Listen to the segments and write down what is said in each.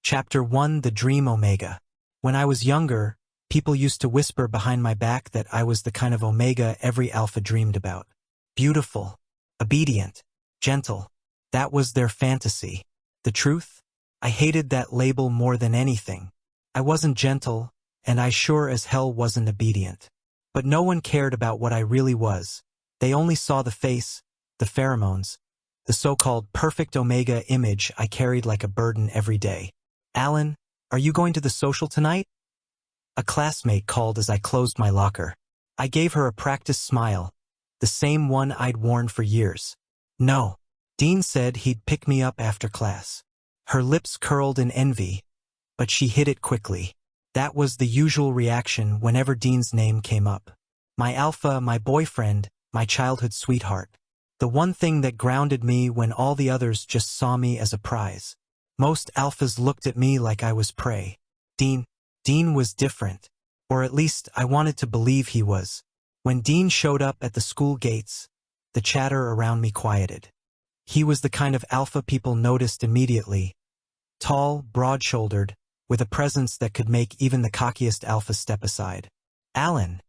Chapter 1: The Dream Omega. When I was younger, people used to whisper behind my back that I was the kind of Omega every alpha dreamed about. Beautiful, obedient, gentle. That was their fantasy. The truth? I hated that label more than anything. I wasn't gentle, and I sure as hell wasn't obedient. But no one cared about what I really was. They only saw the face, the pheromones, the so-called perfect Omega image I carried like a burden every day. "Alan, are you going to the social tonight?" A classmate called as I closed my locker. I gave her a practiced smile, the same one I'd worn for years. "No. Dean said he'd pick me up after class." Her lips curled in envy, but she hid it quickly. That was the usual reaction whenever Dean's name came up. My alpha, my boyfriend, my childhood sweetheart. The one thing that grounded me when all the others just saw me as a prize. Most alphas looked at me like I was prey. Dean was different. Or at least I wanted to believe he was. When Dean showed up at the school gates, the chatter around me quieted. He was the kind of alpha people noticed immediately. Tall, broad-shouldered, with a presence that could make even the cockiest alpha step aside. "Alan,"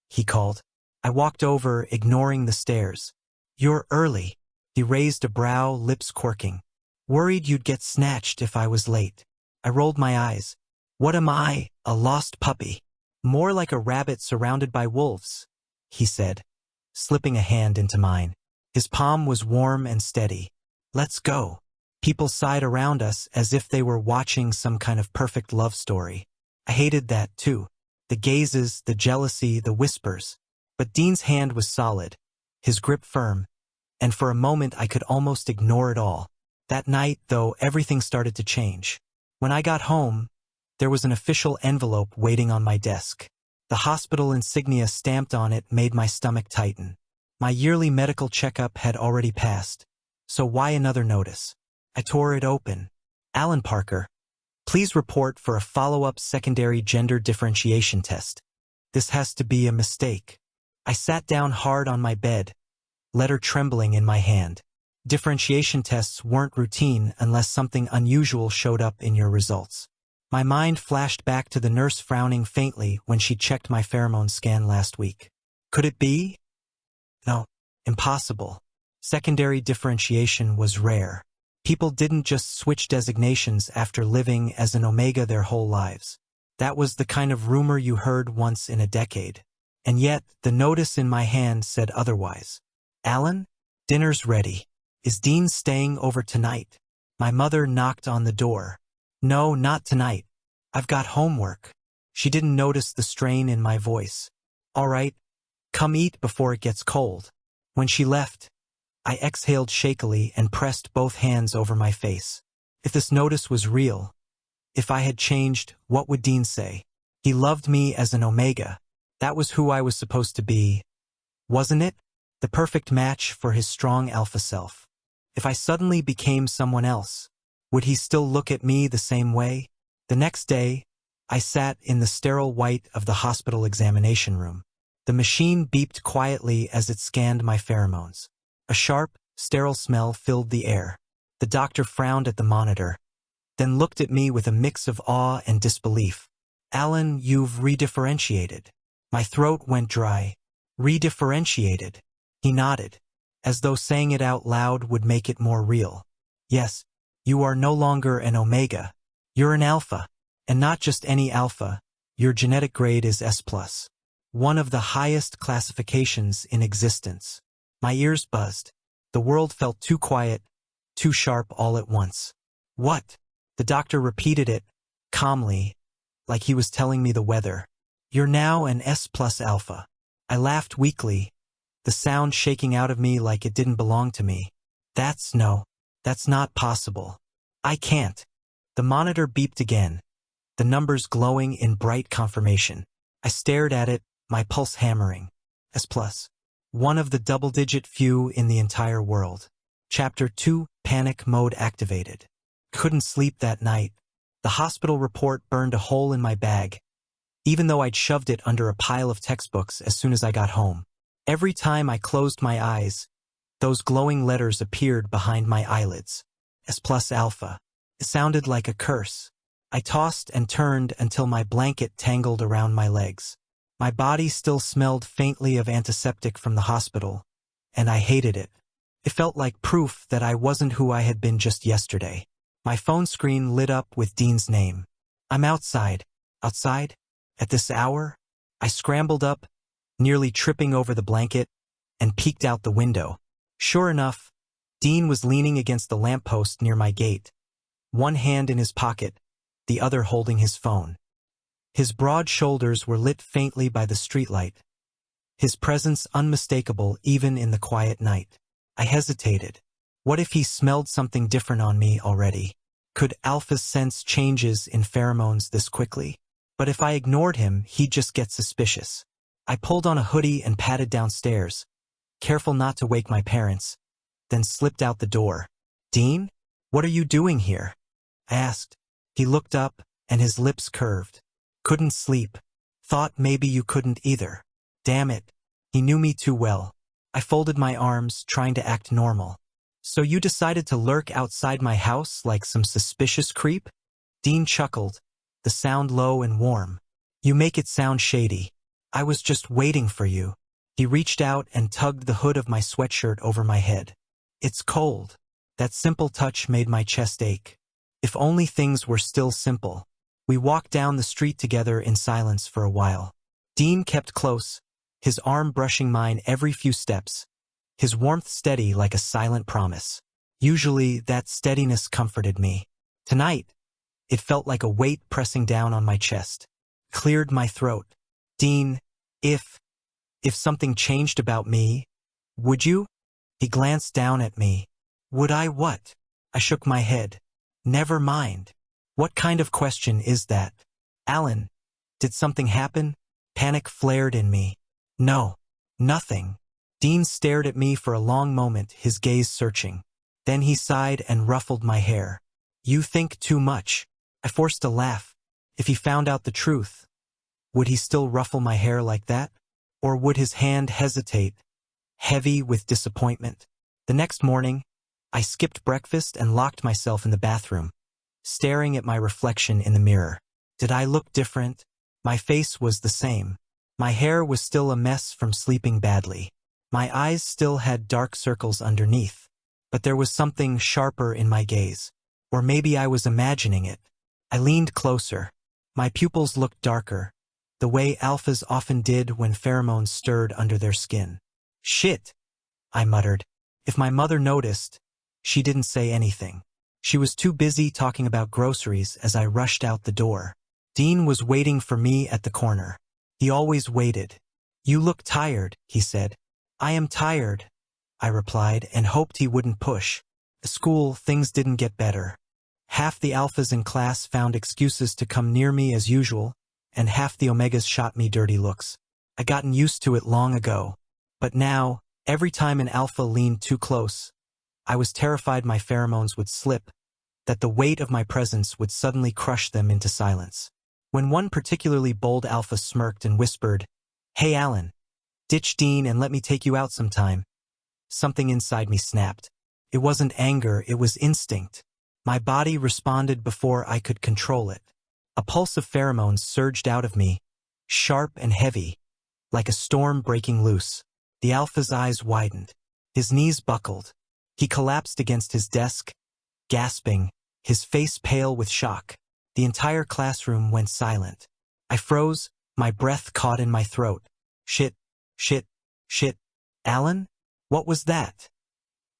he called. I walked over, ignoring the stares. "You're early." He raised a brow, lips quirking. "Worried you'd get snatched if I was late." I rolled my eyes. "What am I, a lost puppy?" "More like a rabbit surrounded by wolves," he said, slipping a hand into mine. His palm was warm and steady. "Let's go." People sighed around us as if they were watching some kind of perfect love story. I hated that, too. The gazes, the jealousy, the whispers. But Dean's hand was solid, his grip firm, and for a moment I could almost ignore it all. That night, though, everything started to change. When I got home, there was an official envelope waiting on my desk. The hospital insignia stamped on it made my stomach tighten. My yearly medical checkup had already passed, so why another notice? I tore it open. "Alan Parker, please report for a follow-up secondary gender differentiation test. This has to be a mistake." I sat down hard on my bed, letter trembling in my hand. Differentiation tests weren't routine unless something unusual showed up in your results. My mind flashed back to the nurse frowning faintly when she checked my pheromone scan last week. Could it be? No, impossible. Secondary differentiation was rare. People didn't just switch designations after living as an Omega their whole lives. That was the kind of rumor you heard once in a decade. And yet, the notice in my hand said otherwise. "Alan, dinner's ready. Is Dean staying over tonight?" My mother knocked on the door. "No, not tonight. I've got homework." She didn't notice the strain in my voice. "All right, come eat before it gets cold." When she left, I exhaled shakily and pressed both hands over my face. If this notice was real, if I had changed, what would Dean say? He loved me as an Omega. That was who I was supposed to be, wasn't it? The perfect match for his strong alpha self. If I suddenly became someone else, would he still look at me the same way? The next day, I sat in the sterile white of the hospital examination room. The machine beeped quietly as it scanned my pheromones. A sharp, sterile smell filled the air. The doctor frowned at the monitor, then looked at me with a mix of awe and disbelief. "Alan, you've redifferentiated." My throat went dry. "Redifferentiated?" He nodded, as though saying it out loud would make it more real. "Yes, you are no longer an Omega. You're an alpha. And not just any alpha. Your genetic grade is S+. One of the highest classifications in existence." My ears buzzed. The world felt too quiet, too sharp all at once. "What?" The doctor repeated it, calmly, like he was telling me the weather. "You're now an S+ alpha." I laughed weakly, the sound shaking out of me like it didn't belong to me. That's not possible. I can't." The monitor beeped again, the numbers glowing in bright confirmation. I stared at it, my pulse hammering. S+. One of the double-digit few in the entire world. Chapter 2: Panic Mode Activated. Couldn't sleep that night. The hospital report burned a hole in my bag, even though I'd shoved it under a pile of textbooks as soon as I got home. Every time I closed my eyes, those glowing letters appeared behind my eyelids. S+ alpha. It sounded like a curse. I tossed and turned until my blanket tangled around my legs. My body still smelled faintly of antiseptic from the hospital, and I hated it. It felt like proof that I wasn't who I had been just yesterday. My phone screen lit up with Dean's name. I'm outside. Outside? At this hour? I scrambled up, nearly tripping over the blanket, and peeked out the window. Sure enough, Dean was leaning against the lamppost near my gate, one hand in his pocket, the other holding his phone. His broad shoulders were lit faintly by the streetlight, his presence unmistakable even in the quiet night. I hesitated. What if he smelled something different on me already? Could Alpha sense changes in pheromones this quickly? But if I ignored him, he'd just get suspicious. I pulled on a hoodie and padded downstairs, careful not to wake my parents, then slipped out the door. Dean? What are you doing here? I asked. He looked up, and his lips curved. Couldn't sleep. Thought maybe you couldn't either. Damn it. He knew me too well. I folded my arms, trying to act normal. So you decided to lurk outside my house like some suspicious creep? Dean chuckled, the sound low and warm. You make it sound shady. I was just waiting for you. He reached out and tugged the hood of my sweatshirt over my head. It's cold. That simple touch made my chest ache. If only things were still simple. We walked down the street together in silence for a while. Dean kept close, his arm brushing mine every few steps, his warmth steady like a silent promise. Usually, that steadiness comforted me. Tonight, it felt like a weight pressing down on my chest. Cleared my throat. Dean, if something changed about me, would you? He glanced down at me. Would I what? I shook my head. Never mind. What kind of question is that? Alan, did something happen? Panic flared in me. No, nothing. Dean stared at me for a long moment, his gaze searching. Then he sighed and ruffled my hair. You think too much. I forced a laugh. If he found out the truth, would he still ruffle my hair like that? Or would his hand hesitate, heavy with disappointment? The next morning, I skipped breakfast and locked myself in the bathroom, staring at my reflection in the mirror. Did I look different? My face was the same. My hair was still a mess from sleeping badly. My eyes still had dark circles underneath. But there was something sharper in my gaze. Or maybe I was imagining it. I leaned closer. My pupils looked darker, the way alphas often did when pheromones stirred under their skin. Shit, I muttered. If my mother noticed, she didn't say anything. She was too busy talking about groceries as I rushed out the door. Dean was waiting for me at the corner. He always waited. You look tired, he said. I am tired, I replied, and hoped he wouldn't push. At school, things didn't get better. Half the alphas in class found excuses to come near me as usual, and half the omegas shot me dirty looks. I'd gotten used to it long ago. But now, every time an alpha leaned too close, I was terrified my pheromones would slip, that the weight of my presence would suddenly crush them into silence. When one particularly bold alpha smirked and whispered, Hey Alan, ditch Dean and let me take you out sometime, something inside me snapped. It wasn't anger, it was instinct. My body responded before I could control it. A pulse of pheromones surged out of me, sharp and heavy, like a storm breaking loose. The alpha's eyes widened. His knees buckled. He collapsed against his desk, gasping, his face pale with shock. The entire classroom went silent. I froze, my breath caught in my throat. Shit, shit, shit. Alan? What was that?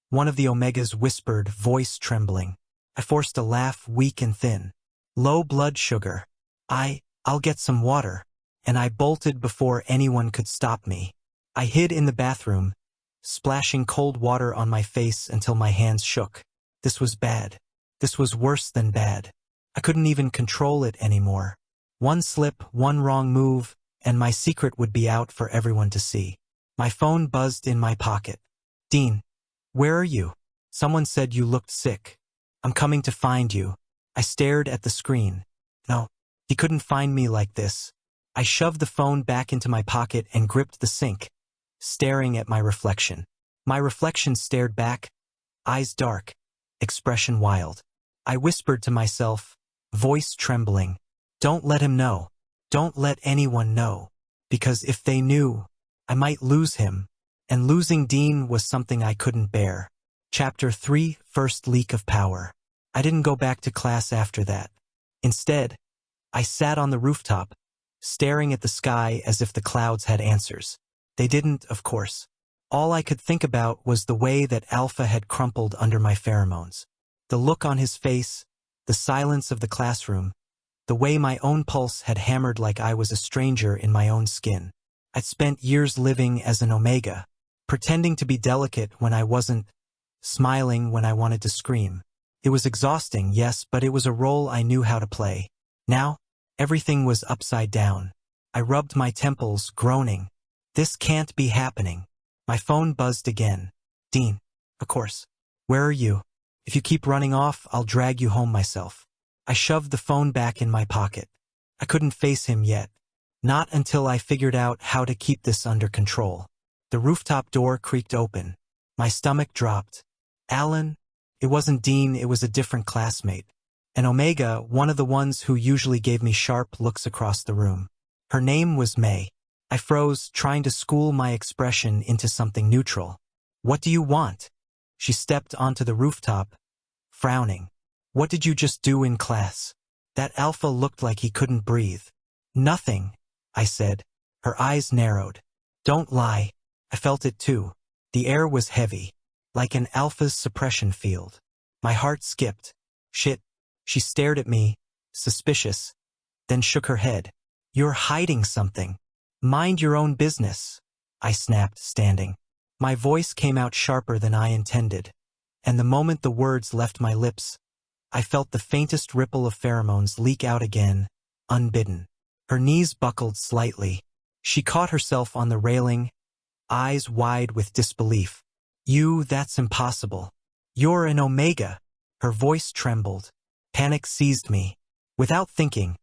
One of the omegas whispered, voice trembling. I forced a laugh, weak and thin. Low blood sugar. I'll get some water. And I bolted before anyone could stop me. I hid in the bathroom, splashing cold water on my face until my hands shook. This was bad. This was worse than bad. I couldn't even control it anymore. One slip, one wrong move, and my secret would be out for everyone to see. My phone buzzed in my pocket. Dean, where are you? Someone said you looked sick. I'm coming to find you. I stared at the screen. No, he couldn't find me like this. I shoved the phone back into my pocket and gripped the sink, staring at my reflection. My reflection stared back, eyes dark, expression wild. I whispered to myself, voice trembling. Don't let him know. Don't let anyone know. Because if they knew, I might lose him. And losing Dean was something I couldn't bear. Chapter 3, First Leak of Power. I didn't go back to class after that. Instead, I sat on the rooftop, staring at the sky as if the clouds had answers. They didn't, of course. All I could think about was the way that Alpha had crumpled under my pheromones. The look on his face, the silence of the classroom, the way my own pulse had hammered like I was a stranger in my own skin. I'd spent years living as an omega, pretending to be delicate when I wasn't, smiling when I wanted to scream. It was exhausting, yes, but it was a role I knew how to play. Now, everything was upside down. I rubbed my temples, groaning. This can't be happening. My phone buzzed again. Dean, of course. Where are you? If you keep running off, I'll drag you home myself. I shoved the phone back in my pocket. I couldn't face him yet. Not until I figured out how to keep this under control. The rooftop door creaked open. My stomach dropped. Alan? It wasn't Dean, it was a different classmate. An Omega, one of the ones who usually gave me sharp looks across the room. Her name was May. I froze, trying to school my expression into something neutral. What do you want? She stepped onto the rooftop, frowning. What did you just do in class? That Alpha looked like he couldn't breathe. Nothing, I said. Her eyes narrowed. Don't lie. I felt it too. The air was heavy, like an Alpha's suppression field. My heart skipped. Shit. She stared at me, suspicious, then shook her head. You're hiding something. Mind your own business, I snapped, standing. My voice came out sharper than I intended, and the moment the words left my lips, I felt the faintest ripple of pheromones leak out again, unbidden. Her knees buckled slightly. She caught herself on the railing, eyes wide with disbelief. That's impossible. You're an Omega. Her voice trembled. Panic seized me. Without thinking,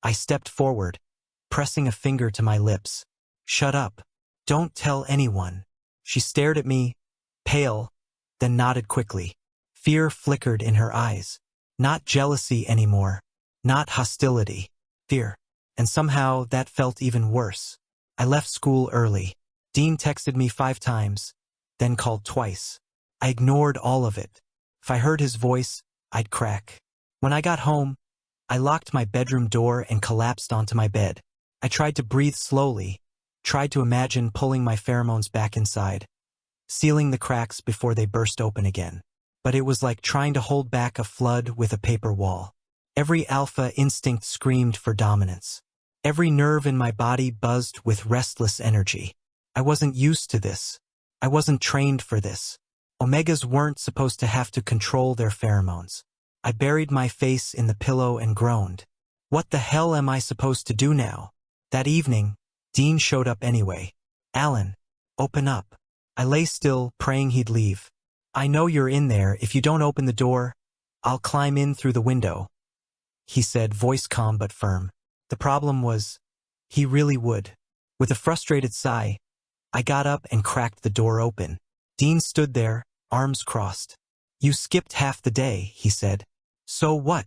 I stepped forward, pressing a finger to my lips. Shut up. Don't tell anyone. She stared at me, pale, then nodded quickly. Fear flickered in her eyes. Not jealousy anymore. Not hostility. Fear. And somehow that felt even worse. I left school early. Dean texted me 5 times, then called twice. I ignored all of it. If I heard his voice, I'd crack. When I got home, I locked my bedroom door and collapsed onto my bed. I tried to breathe slowly, tried to imagine pulling my pheromones back inside, sealing the cracks before they burst open again. But it was like trying to hold back a flood with a paper wall. Every alpha instinct screamed for dominance. Every nerve in my body buzzed with restless energy. I wasn't used to this. I wasn't trained for this. Omegas weren't supposed to have to control their pheromones. I buried my face in the pillow and groaned. What the hell am I supposed to do now? That evening, Dean showed up anyway. Alan, open up. I lay still, praying he'd leave. I know you're in there. If you don't open the door, I'll climb in through the window, he said, voice calm but firm. The problem was, he really would. With a frustrated sigh, I got up and cracked the door open. Dean stood there, arms crossed. You skipped half the day, he said. So what?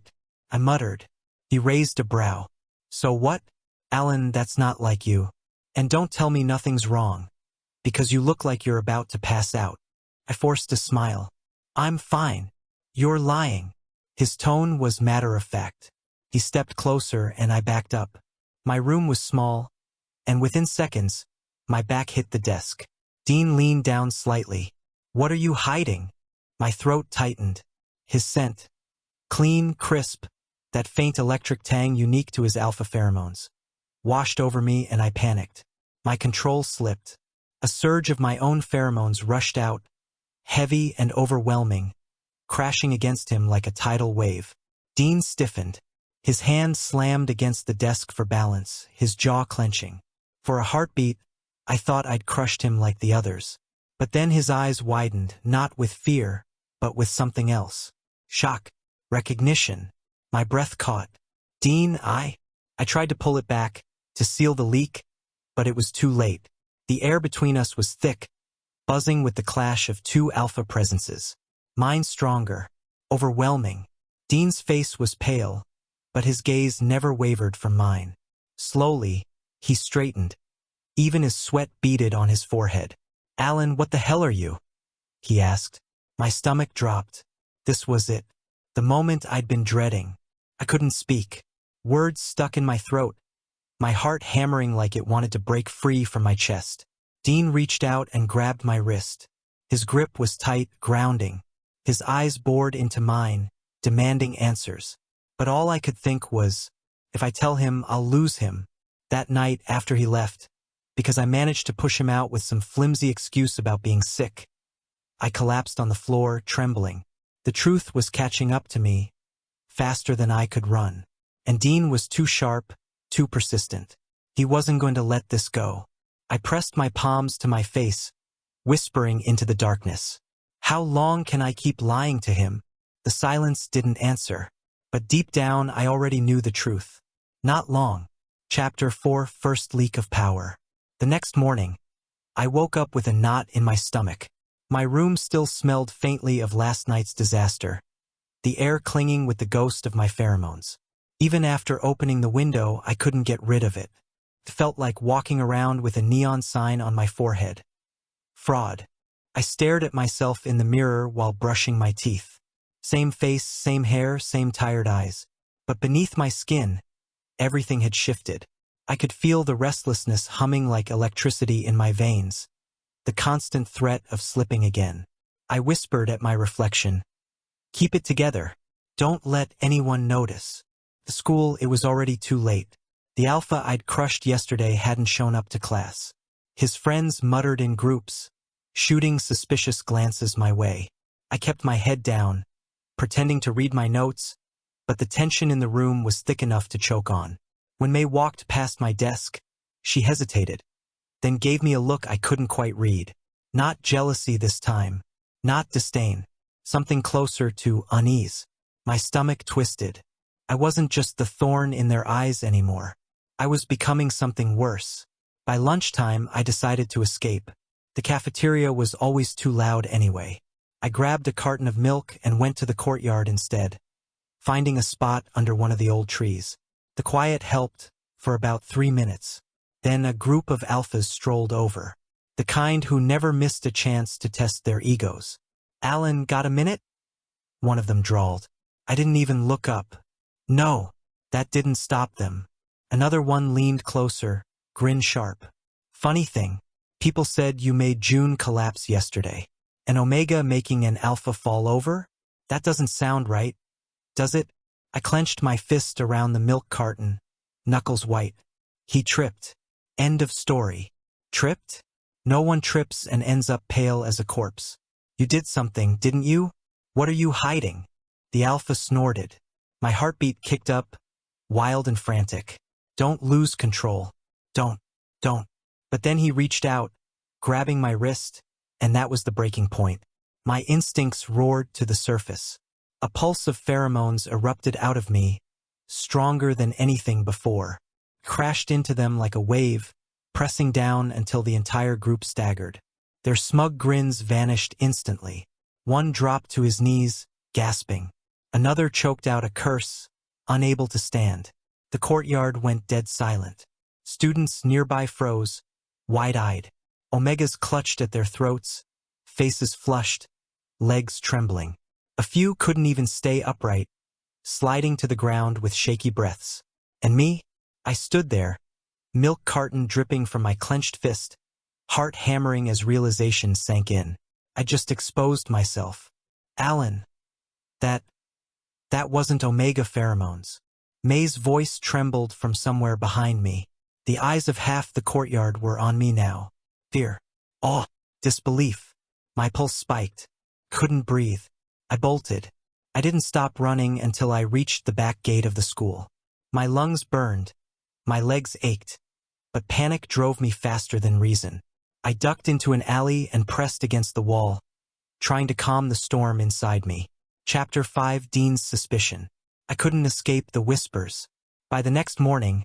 I muttered. He raised a brow. So what? Alan, that's not like you. And don't tell me nothing's wrong, because you look like you're about to pass out. I forced a smile. I'm fine. You're lying. His tone was matter-of-fact. He stepped closer and I backed up. My room was small, and within seconds, my back hit the desk. Dean leaned down slightly. What are you hiding? My throat tightened. His scent. Clean, crisp, that faint electric tang unique to his alpha pheromones. Washed over me and I panicked. My control slipped. A surge of my own pheromones rushed out, heavy and overwhelming, crashing against him like a tidal wave. Dean stiffened. His hand slammed against the desk for balance, his jaw clenching. For a heartbeat, I thought I'd crushed him like the others. But then his eyes widened, not with fear, but with something else. Shock. Recognition. My breath caught. Dean, I tried to pull it back, to seal the leak, but it was too late. The air between us was thick, buzzing with the clash of 2 alpha presences. Mine stronger, overwhelming. Dean's face was pale, but his gaze never wavered from mine. Slowly, he straightened. Even his sweat beaded on his forehead. "Alan, what the hell are you?" he asked. My stomach dropped. This was it. The moment I'd been dreading. I couldn't speak. Words stuck in my throat, my heart hammering like it wanted to break free from my chest. Dean reached out and grabbed my wrist. His grip was tight, grounding. His eyes bored into mine, demanding answers. But all I could think was, if I tell him, I'll lose him. That night after he left, because I managed to push him out with some flimsy excuse about being sick, I collapsed on the floor, trembling. The truth was catching up to me, faster than I could run. And Dean was too sharp, too persistent. He wasn't going to let this go. I pressed my palms to my face, whispering into the darkness. How long can I keep lying to him? The silence didn't answer. But deep down, I already knew the truth. Not long. Chapter 4: First Leak of Power. The next morning, I woke up with a knot in my stomach. My room still smelled faintly of last night's disaster, the air clinging with the ghost of my pheromones. Even after opening the window, I couldn't get rid of it. It felt like walking around with a neon sign on my forehead. Fraud. I stared at myself in the mirror while brushing my teeth. Same face, same hair, same tired eyes. But beneath my skin, everything had shifted. I could feel the restlessness humming like electricity in my veins, the constant threat of slipping again. I whispered at my reflection, "Keep it together. Don't let anyone notice." The school, it was already too late. The alpha I'd crushed yesterday hadn't shown up to class. His friends muttered in groups, shooting suspicious glances my way. I kept my head down, pretending to read my notes, but the tension in the room was thick enough to choke on. When May walked past my desk, she hesitated, then gave me a look I couldn't quite read. Not jealousy this time, not disdain, something closer to unease. My stomach twisted. I wasn't just the thorn in their eyes anymore. I was becoming something worse. By lunchtime, I decided to escape. The cafeteria was always too loud anyway. I grabbed a carton of milk and went to the courtyard instead, finding a spot under one of the old trees. The quiet helped for about 3 minutes. Then a group of alphas strolled over, the kind who never missed a chance to test their egos. "Alan, got a minute?" one of them drawled. I didn't even look up. No, that didn't stop them. Another one leaned closer, grin sharp. "Funny thing, people said you made June collapse yesterday. An omega making an alpha fall over? That doesn't sound right, does it?" I clenched my fist around the milk carton, knuckles white. He tripped. End of story. Tripped? No one trips and ends up pale as a corpse. "You did something, didn't you? What are you hiding?" The alpha snorted. My heartbeat kicked up, wild and frantic. "Don't lose control. Don't. But then he reached out, grabbing my wrist, and that was the breaking point. My instincts roared to the surface. A pulse of pheromones erupted out of me, stronger than anything before. Crashed into them like a wave, pressing down until the entire group staggered. Their smug grins vanished instantly. One dropped to his knees, gasping. Another choked out a curse, unable to stand. The courtyard went dead silent. Students nearby froze, wide-eyed. Omegas clutched at their throats, faces flushed, legs trembling. A few couldn't even stay upright, sliding to the ground with shaky breaths. And me? I stood there, milk carton dripping from my clenched fist, heart hammering as realization sank in. I just exposed myself. "Alan, that wasn't omega pheromones." May's voice trembled from somewhere behind me. The eyes of half the courtyard were on me now. Fear, awe, disbelief. My pulse spiked. Couldn't breathe. I bolted. I didn't stop running until I reached the back gate of the school. My lungs burned. My legs ached. But panic drove me faster than reason. I ducked into an alley and pressed against the wall, trying to calm the storm inside me. Chapter 5: Dean's Suspicion. I couldn't escape the whispers. By the next morning,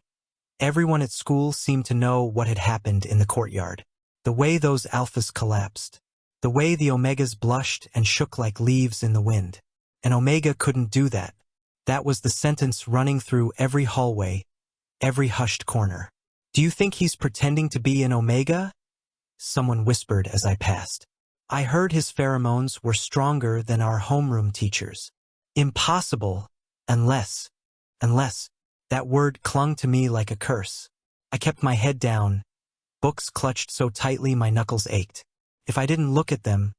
everyone at school seemed to know what had happened in the courtyard. The way those alphas collapsed. The way the omegas blushed and shook like leaves in the wind. An omega couldn't do that. That was the sentence running through every hallway, every hushed corner. Do you think he's pretending to be an Omega? Someone whispered as I passed. I heard his pheromones were stronger than our homeroom teachers. Impossible, unless. That word clung to me like a curse. I kept my head down, books clutched so tightly my knuckles ached. If I didn't look at them,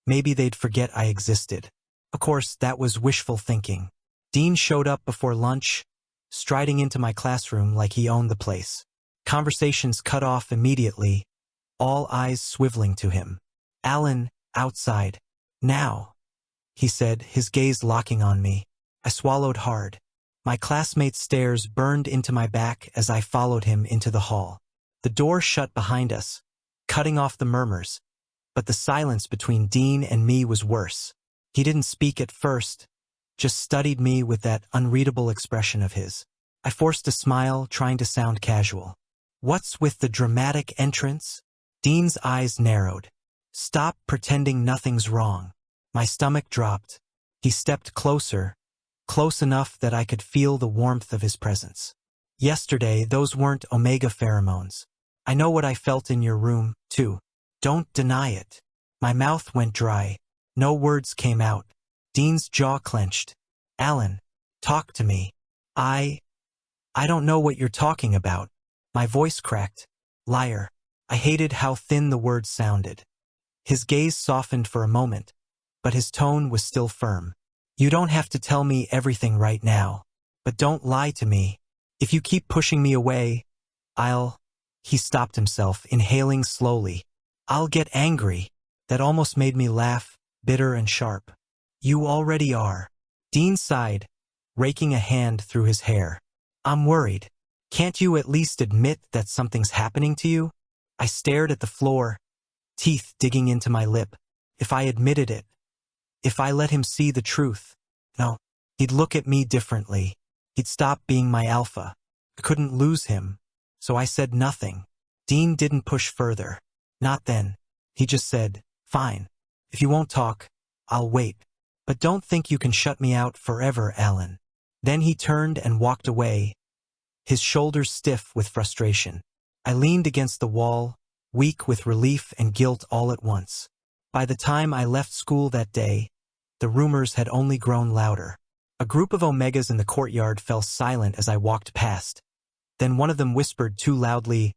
maybe they'd forget I existed. Of course, that was wishful thinking. Dean showed up before lunch, striding into my classroom like he owned the place. Conversations cut off immediately, all eyes swiveling to him. Alan, outside. Now, he said, his gaze locking on me. I swallowed hard. My classmate's stares burned into my back as I followed him into the hall. The door shut behind us, cutting off the murmurs, but the silence between Dean and me was worse. He didn't speak at first, just studied me with that unreadable expression of his. I forced a smile, trying to sound casual. What's with the dramatic entrance? Dean's eyes narrowed. Stop pretending nothing's wrong. My stomach dropped. He stepped closer, close enough that I could feel the warmth of his presence. Yesterday, those weren't Omega pheromones. I know what I felt in your room, too. Don't deny it. My mouth went dry. No words came out. Dean's jaw clenched. Alan, talk to me. I don't know what you're talking about. My voice cracked. Liar. I hated how thin the words sounded. His gaze softened for a moment, but his tone was still firm. You don't have to tell me everything right now, but don't lie to me. If you keep pushing me away, He stopped himself, inhaling slowly. I'll get angry. That almost made me laugh, bitter and sharp. You already are. Dean sighed, raking a hand through his hair. I'm worried. Can't you at least admit that something's happening to you? I stared at the floor, teeth digging into my lip. If I admitted it, if I let him see the truth, no, he'd look at me differently. He'd stop being my alpha. I couldn't lose him, so I said nothing. Dean didn't push further. Not then. He just said, fine. If you won't talk, I'll wait. But don't think you can shut me out forever, Alan. Then he turned and walked away, his shoulders stiff with frustration. I leaned against the wall, weak with relief and guilt all at once. By the time I left school that day, the rumors had only grown louder. A group of Omegas in the courtyard fell silent as I walked past. Then one of them whispered too loudly,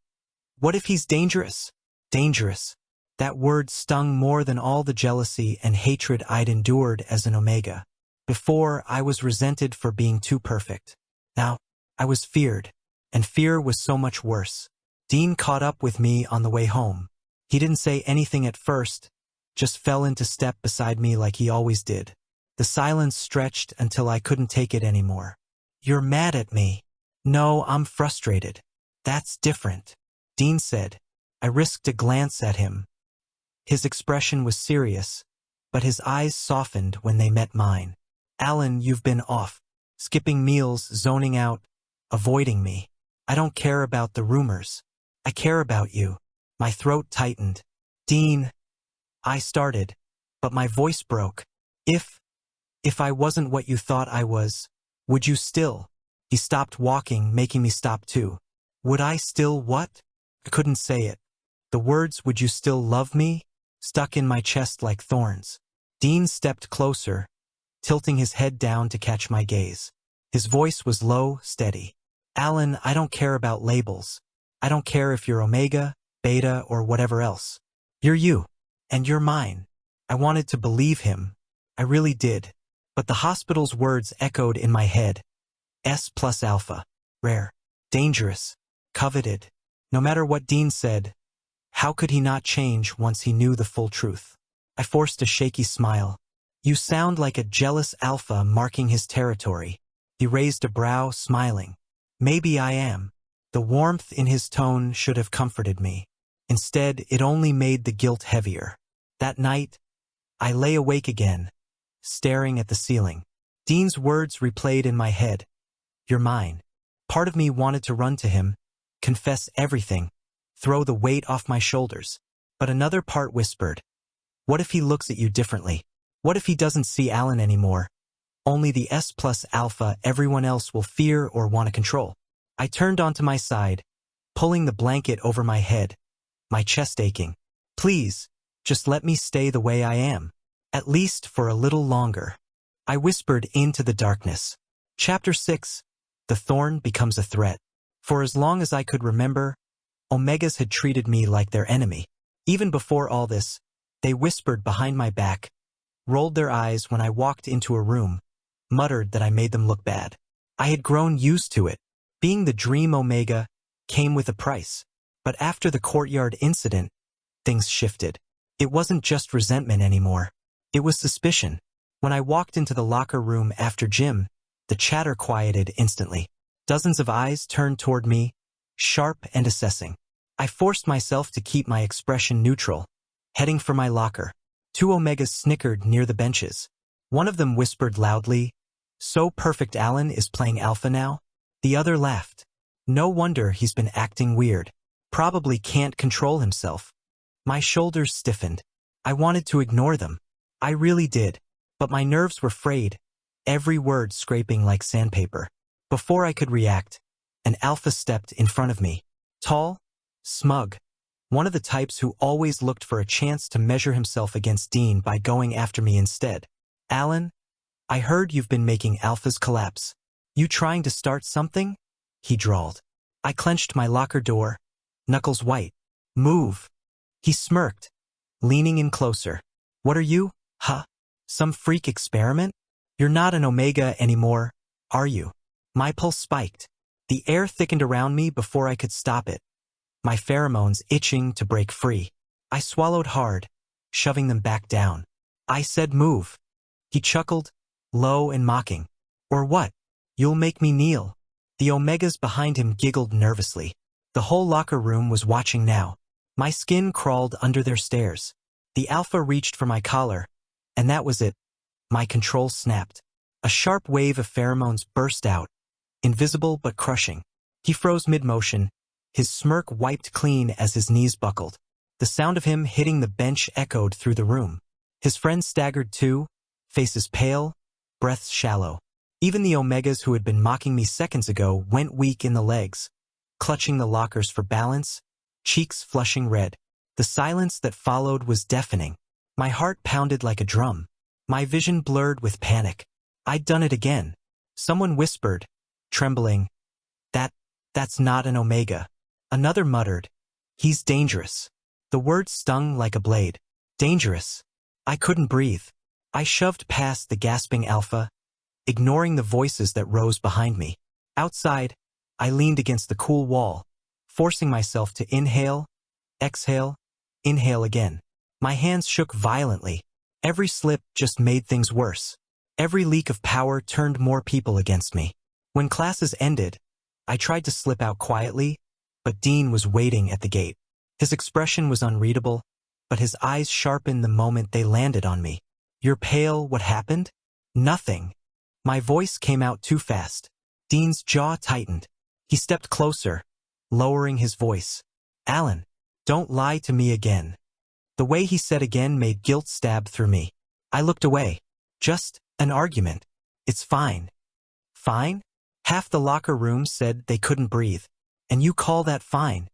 "What if he's dangerous?" Dangerous. That word stung more than all the jealousy and hatred I'd endured as an Omega. Before, I was resented for being too perfect. Now, I was feared, and fear was so much worse. Dean caught up with me on the way home. He didn't say anything at first, just fell into step beside me like he always did. The silence stretched until I couldn't take it anymore. You're mad at me. No, I'm frustrated. That's different, Dean said. I risked a glance at him. His expression was serious, but his eyes softened when they met mine. Alan, you've been off, skipping meals, zoning out, avoiding me. I don't care about the rumors. I care about you. My throat tightened. Dean, I started, but my voice broke. If I wasn't what you thought I was, would you still? He stopped walking, making me stop too. Would I still what? I couldn't say it. The words, would you still love me, stuck in my chest like thorns. Dean stepped closer, tilting his head down to catch my gaze. His voice was low, steady. Alan, I don't care about labels. I don't care if you're Omega, Beta, or whatever else. You're you, and you're mine. I wanted to believe him. I really did. But the hospital's words echoed in my head. S plus alpha. Rare. Dangerous. Coveted. No matter what Dean said, how could he not change once he knew the full truth? I forced a shaky smile. You sound like a jealous alpha marking his territory. He raised a brow, smiling. Maybe I am. The warmth in his tone should have comforted me. Instead, it only made the guilt heavier. That night, I lay awake again, staring at the ceiling. Dean's words replayed in my head. You're mine. Part of me wanted to run to him, confess everything, throw the weight off my shoulders. But another part whispered, what if he looks at you differently? What if he doesn't see Alan anymore? Only the S plus alpha everyone else will fear or want to control. I turned onto my side, pulling the blanket over my head, my chest aching. Please, just let me stay the way I am. At least for a little longer. I whispered into the darkness. Chapter 6. The Thorn Becomes a Threat. For as long as I could remember, Omegas had treated me like their enemy. Even before all this, they whispered behind my back, rolled their eyes when I walked into a room, muttered that I made them look bad. I had grown used to it. Being the dream Omega came with a price. But after the Courtyard incident, things shifted. It wasn't just resentment anymore. It was suspicion. When I walked into the locker room after gym, the chatter quieted instantly. Dozens of eyes turned toward me, sharp and assessing. I forced myself to keep my expression neutral, heading for my locker. 2 Omegas snickered near the benches. One of them whispered loudly, "So perfect Alan is playing alpha now?" The other laughed. "No wonder he's been acting weird. Probably can't control himself." My shoulders stiffened. I wanted to ignore them. I really did. But my nerves were frayed, every word scraping like sandpaper. Before I could react, an alpha stepped in front of me. Tall, smug, one of the types who always looked for a chance to measure himself against Dean by going after me instead. "Alan, I heard you've been making alphas collapse. You trying to start something?" he drawled. I clenched my locker door, knuckles white. "Move." He smirked, leaning in closer. "What are you, huh? Some freak experiment? You're not an Omega anymore, are you?" My pulse spiked. The air thickened around me before I could stop it, my pheromones itching to break free. I swallowed hard, shoving them back down. "I said move." He chuckled, low and mocking. "Or what? You'll make me kneel." The Omegas behind him giggled nervously. The whole locker room was watching now. My skin crawled under their stares. The alpha reached for my collar, and that was it. My control snapped. A sharp wave of pheromones burst out, invisible but crushing. He froze mid-motion, his smirk wiped clean as his knees buckled. The sound of him hitting the bench echoed through the room. His friends staggered too, faces pale, breaths shallow. Even the Omegas who had been mocking me seconds ago went weak in the legs, clutching the lockers for balance, cheeks flushing red. The silence that followed was deafening. My heart pounded like a drum. My vision blurred with panic. I'd done it again. Someone whispered, trembling, That's not an Omega." Another muttered, "He's dangerous." The word stung like a blade. Dangerous. I couldn't breathe. I shoved past the gasping alpha, ignoring the voices that rose behind me. Outside, I leaned against the cool wall, forcing myself to inhale, exhale, inhale again. My hands shook violently. Every slip just made things worse. Every leak of power turned more people against me. When classes ended, I tried to slip out quietly, but Dean was waiting at the gate. His expression was unreadable, but his eyes sharpened the moment they landed on me. "You're pale, what happened?" "Nothing." My voice came out too fast. Dean's jaw tightened. He stepped closer, lowering his voice. "Alan, don't lie to me again." The way he said again made guilt stab through me. I looked away. "Just an argument. It's fine." "Fine?" Half the locker room said they couldn't breathe. "And you call that fine?"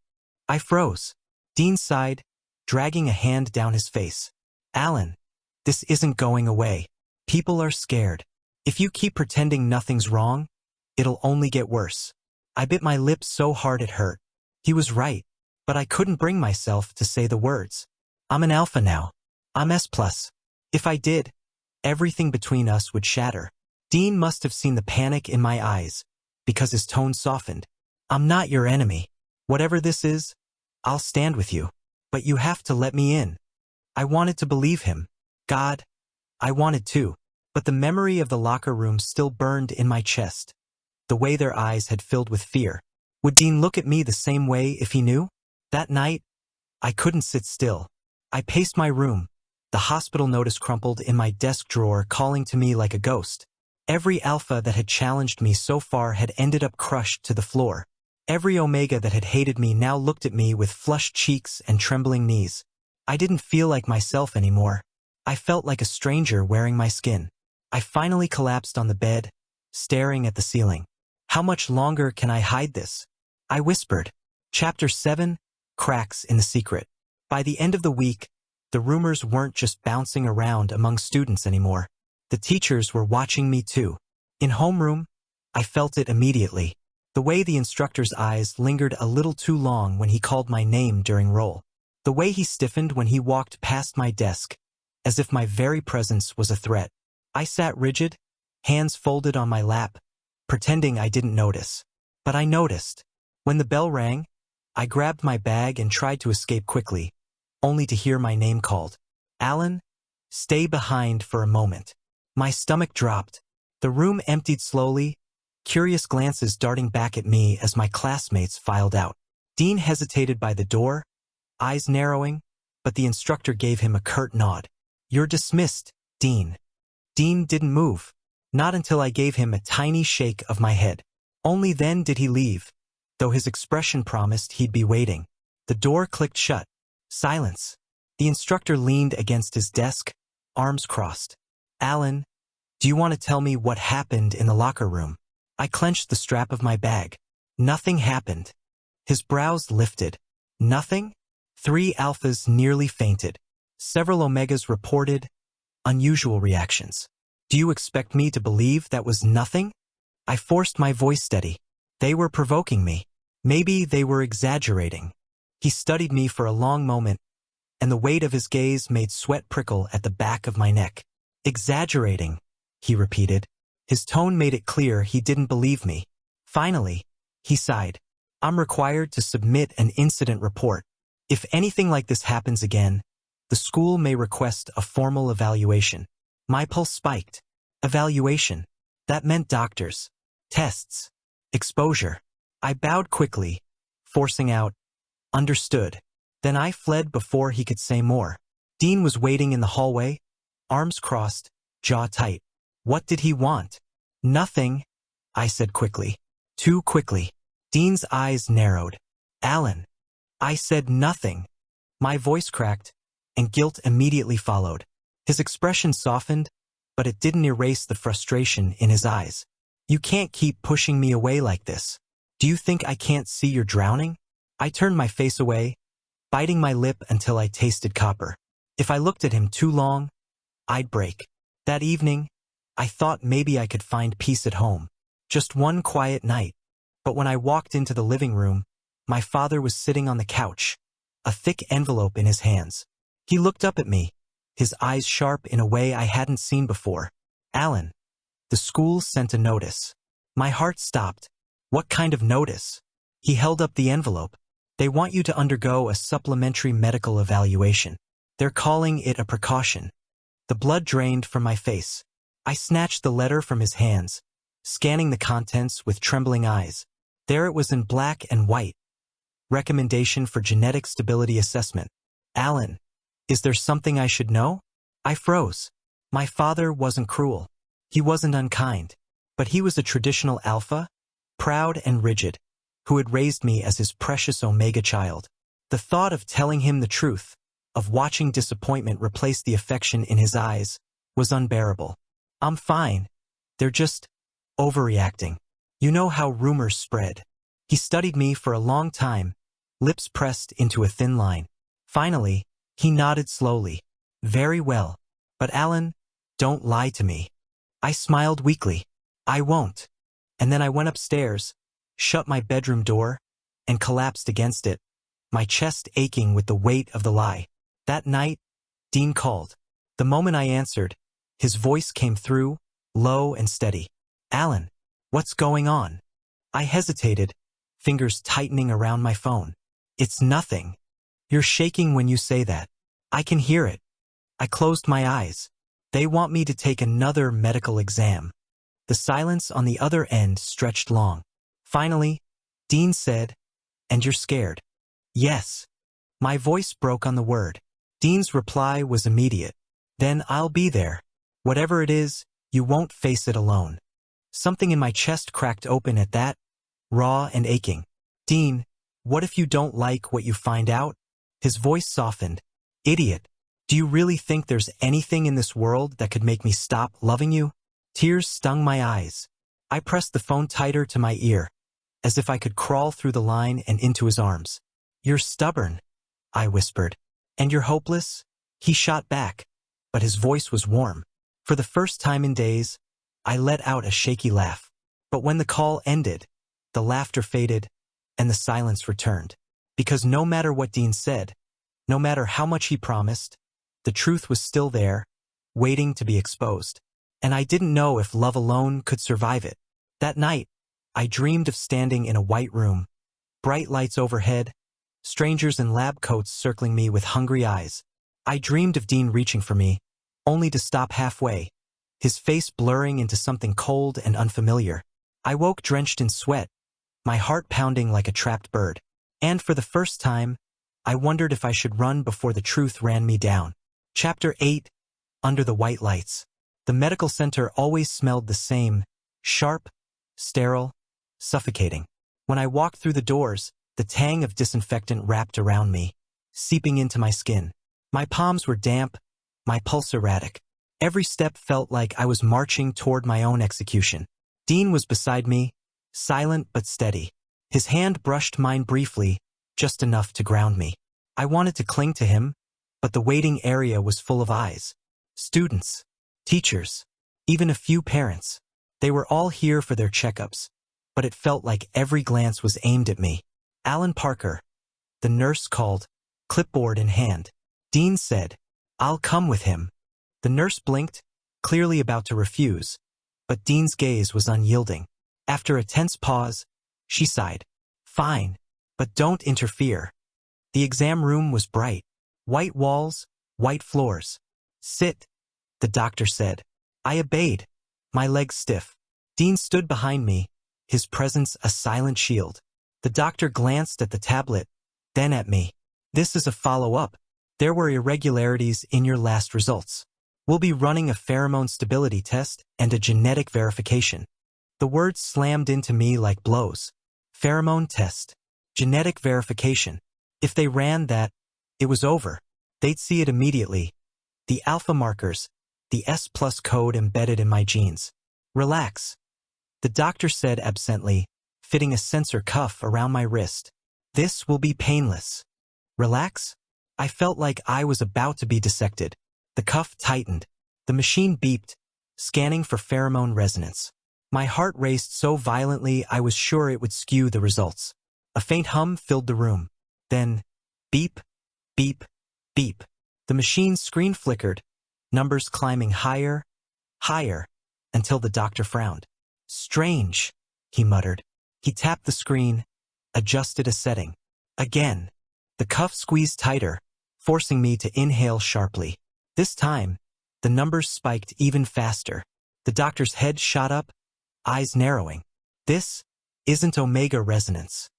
I froze. Dean sighed, dragging a hand down his face. "Alan, this isn't going away. People are scared. If you keep pretending nothing's wrong, it'll only get worse." I bit my lip so hard it hurt. He was right, but I couldn't bring myself to say the words. "I'm an alpha now. I'm S+. If I did, everything between us would shatter." Dean must have seen the panic in my eyes, because his tone softened. "I'm not your enemy. Whatever this is, I'll stand with you. But you have to let me in." I wanted to believe him. God, I wanted to. But the memory of the locker room still burned in my chest. The way their eyes had filled with fear. Would Dean look at me the same way if he knew? That night, I couldn't sit still. I paced my room, the hospital notice crumpled in my desk drawer calling to me like a ghost. Every alpha that had challenged me so far had ended up crushed to the floor. Every Omega that had hated me now looked at me with flushed cheeks and trembling knees. I didn't feel like myself anymore. I felt like a stranger wearing my skin. I finally collapsed on the bed, staring at the ceiling. How much longer can I hide this? I whispered. Chapter 7, Cracks in the Secret. By the end of the week, the rumors weren't just bouncing around among students anymore. The teachers were watching me too. In homeroom, I felt it immediately. The way the instructor's eyes lingered a little too long when he called my name during roll. The way he stiffened when he walked past my desk, as if my very presence was a threat. I sat rigid, hands folded on my lap, pretending I didn't notice. But I noticed. When the bell rang, I grabbed my bag and tried to escape quickly, only to hear my name called. Alan, stay behind for a moment. My stomach dropped. The room emptied slowly, curious glances darting back at me as my classmates filed out. Dean hesitated by the door, eyes narrowing, but the instructor gave him a curt nod. You're dismissed, Dean. Dean didn't move. Not until I gave him a tiny shake of my head. Only then did he leave, though his expression promised he'd be waiting. The door clicked shut. Silence. The instructor leaned against his desk, arms crossed. Alan, do you want to tell me what happened in the locker room? I clenched the strap of my bag. Nothing happened. His brows lifted. Nothing? 3 alphas nearly fainted. Several omegas reported unusual reactions. Do you expect me to believe that was nothing? I forced my voice steady. They were provoking me. Maybe they were exaggerating. He studied me for a long moment, and the weight of his gaze made sweat prickle at the back of my neck. Exaggerating, he repeated. His tone made it clear he didn't believe me. Finally, he sighed. I'm required to submit an incident report. If anything like this happens again, the school may request a formal evaluation. My pulse spiked. Evaluation. That meant doctors, tests, exposure. I bowed quickly, forcing out, understood. Then I fled before he could say more. Dean was waiting in the hallway, arms crossed, jaw tight. What did he want? Nothing, I said quickly. Too quickly. Dean's eyes narrowed. Alan. I said nothing. My voice cracked, and guilt immediately followed. His expression softened, but it didn't erase the frustration in his eyes. You can't keep pushing me away like this. Do you think I can't see you're drowning? I turned my face away, biting my lip until I tasted copper. If I looked at him too long, I'd break. That evening, I thought maybe I could find peace at home. Just one quiet night. But when I walked into the living room, my father was sitting on the couch, a thick envelope in his hands. He looked up at me, his eyes sharp in a way I hadn't seen before. Alan, the school sent a notice. My heart stopped. What kind of notice? He held up the envelope. They want you to undergo a supplementary medical evaluation. They're calling it a precaution. The blood drained from my face. I snatched the letter from his hands, scanning the contents with trembling eyes. There it was in black and white. Recommendation for genetic stability assessment. Alan, is there something I should know? I froze. My father wasn't cruel. He wasn't unkind. But he was a traditional alpha, proud and rigid, who had raised me as his precious omega child. The thought of telling him the truth, of watching disappointment replace the affection in his eyes, was unbearable. I'm fine. They're just overreacting. You know how rumors spread. He studied me for a long time, lips pressed into a thin line. Finally, he nodded slowly. Very well. But Alan, don't lie to me. I smiled weakly. I won't. And then I went upstairs, shut my bedroom door, and collapsed against it, my chest aching with the weight of the lie. That night, Dean called. The moment I answered, his voice came through, low and steady. Alan, what's going on? I hesitated, fingers tightening around my phone. It's nothing. You're shaking when you say that. I can hear it. I closed my eyes. They want me to take another medical exam. The silence on the other end stretched long. Finally, Dean said, and you're scared? Yes. My voice broke on the word. Dean's reply was immediate. Then I'll be there. Whatever it is, you won't face it alone. Something in my chest cracked open at that, raw and aching. Dean, what if you don't like what you find out? His voice softened. Idiot. Do you really think there's anything in this world that could make me stop loving you? Tears stung my eyes. I pressed the phone tighter to my ear, as if I could crawl through the line and into his arms. "You're stubborn," I whispered. "And you're hopeless?" He shot back, but his voice was warm. For the first time in days, I let out a shaky laugh. But when the call ended, the laughter faded, and the silence returned. Because no matter what Dean said, no matter how much he promised, the truth was still there, waiting to be exposed. And I didn't know if love alone could survive it. That night, I dreamed of standing in a white room, bright lights overhead, strangers in lab coats circling me with hungry eyes. I dreamed of Dean reaching for me, only to stop halfway, his face blurring into something cold and unfamiliar. I woke drenched in sweat, my heart pounding like a trapped bird. And for the first time, I wondered if I should run before the truth ran me down. Chapter 8. Under the White Lights. The medical center always smelled the same, sharp, sterile, suffocating. When I walked through the doors, the tang of disinfectant wrapped around me, seeping into my skin. My palms were damp, my pulse erratic. Every step felt like I was marching toward my own execution. Dean was beside me, silent but steady. His hand brushed mine briefly, just enough to ground me. I wanted to cling to him, but the waiting area was full of eyes. Students, teachers, even a few parents. They were all here for their checkups, but it felt like every glance was aimed at me. "Alan Parker," the nurse called, clipboard in hand. Dean said, "I'll come with him." The nurse blinked, clearly about to refuse, but Dean's gaze was unyielding. After a tense pause, she sighed. "Fine, but don't interfere." The exam room was bright. White walls, white floors. "Sit," the doctor said. I obeyed, my legs stiff. Dean stood behind me, his presence a silent shield. The doctor glanced at the tablet, then at me. "This is a follow-up. There were irregularities in your last results. We'll be running a pheromone stability test and a genetic verification." The words slammed into me like blows. Pheromone test. Genetic verification. If they ran that, it was over. They'd see it immediately. The alpha markers, the S+ code embedded in my genes. "Relax," the doctor said absently, fitting a sensor cuff around my wrist. "This will be painless." Relax? I felt like I was about to be dissected. The cuff tightened. The machine beeped, scanning for pheromone resonance. My heart raced so violently I was sure it would skew the results. A faint hum filled the room. Then, beep, beep, beep. The machine's screen flickered, numbers climbing higher, higher, until the doctor frowned. "Strange," he muttered. He tapped the screen, adjusted a setting. Again. The cuff squeezed tighter, forcing me to inhale sharply. This time, the numbers spiked even faster. The doctor's head shot up, eyes narrowing. "This isn't omega resonance."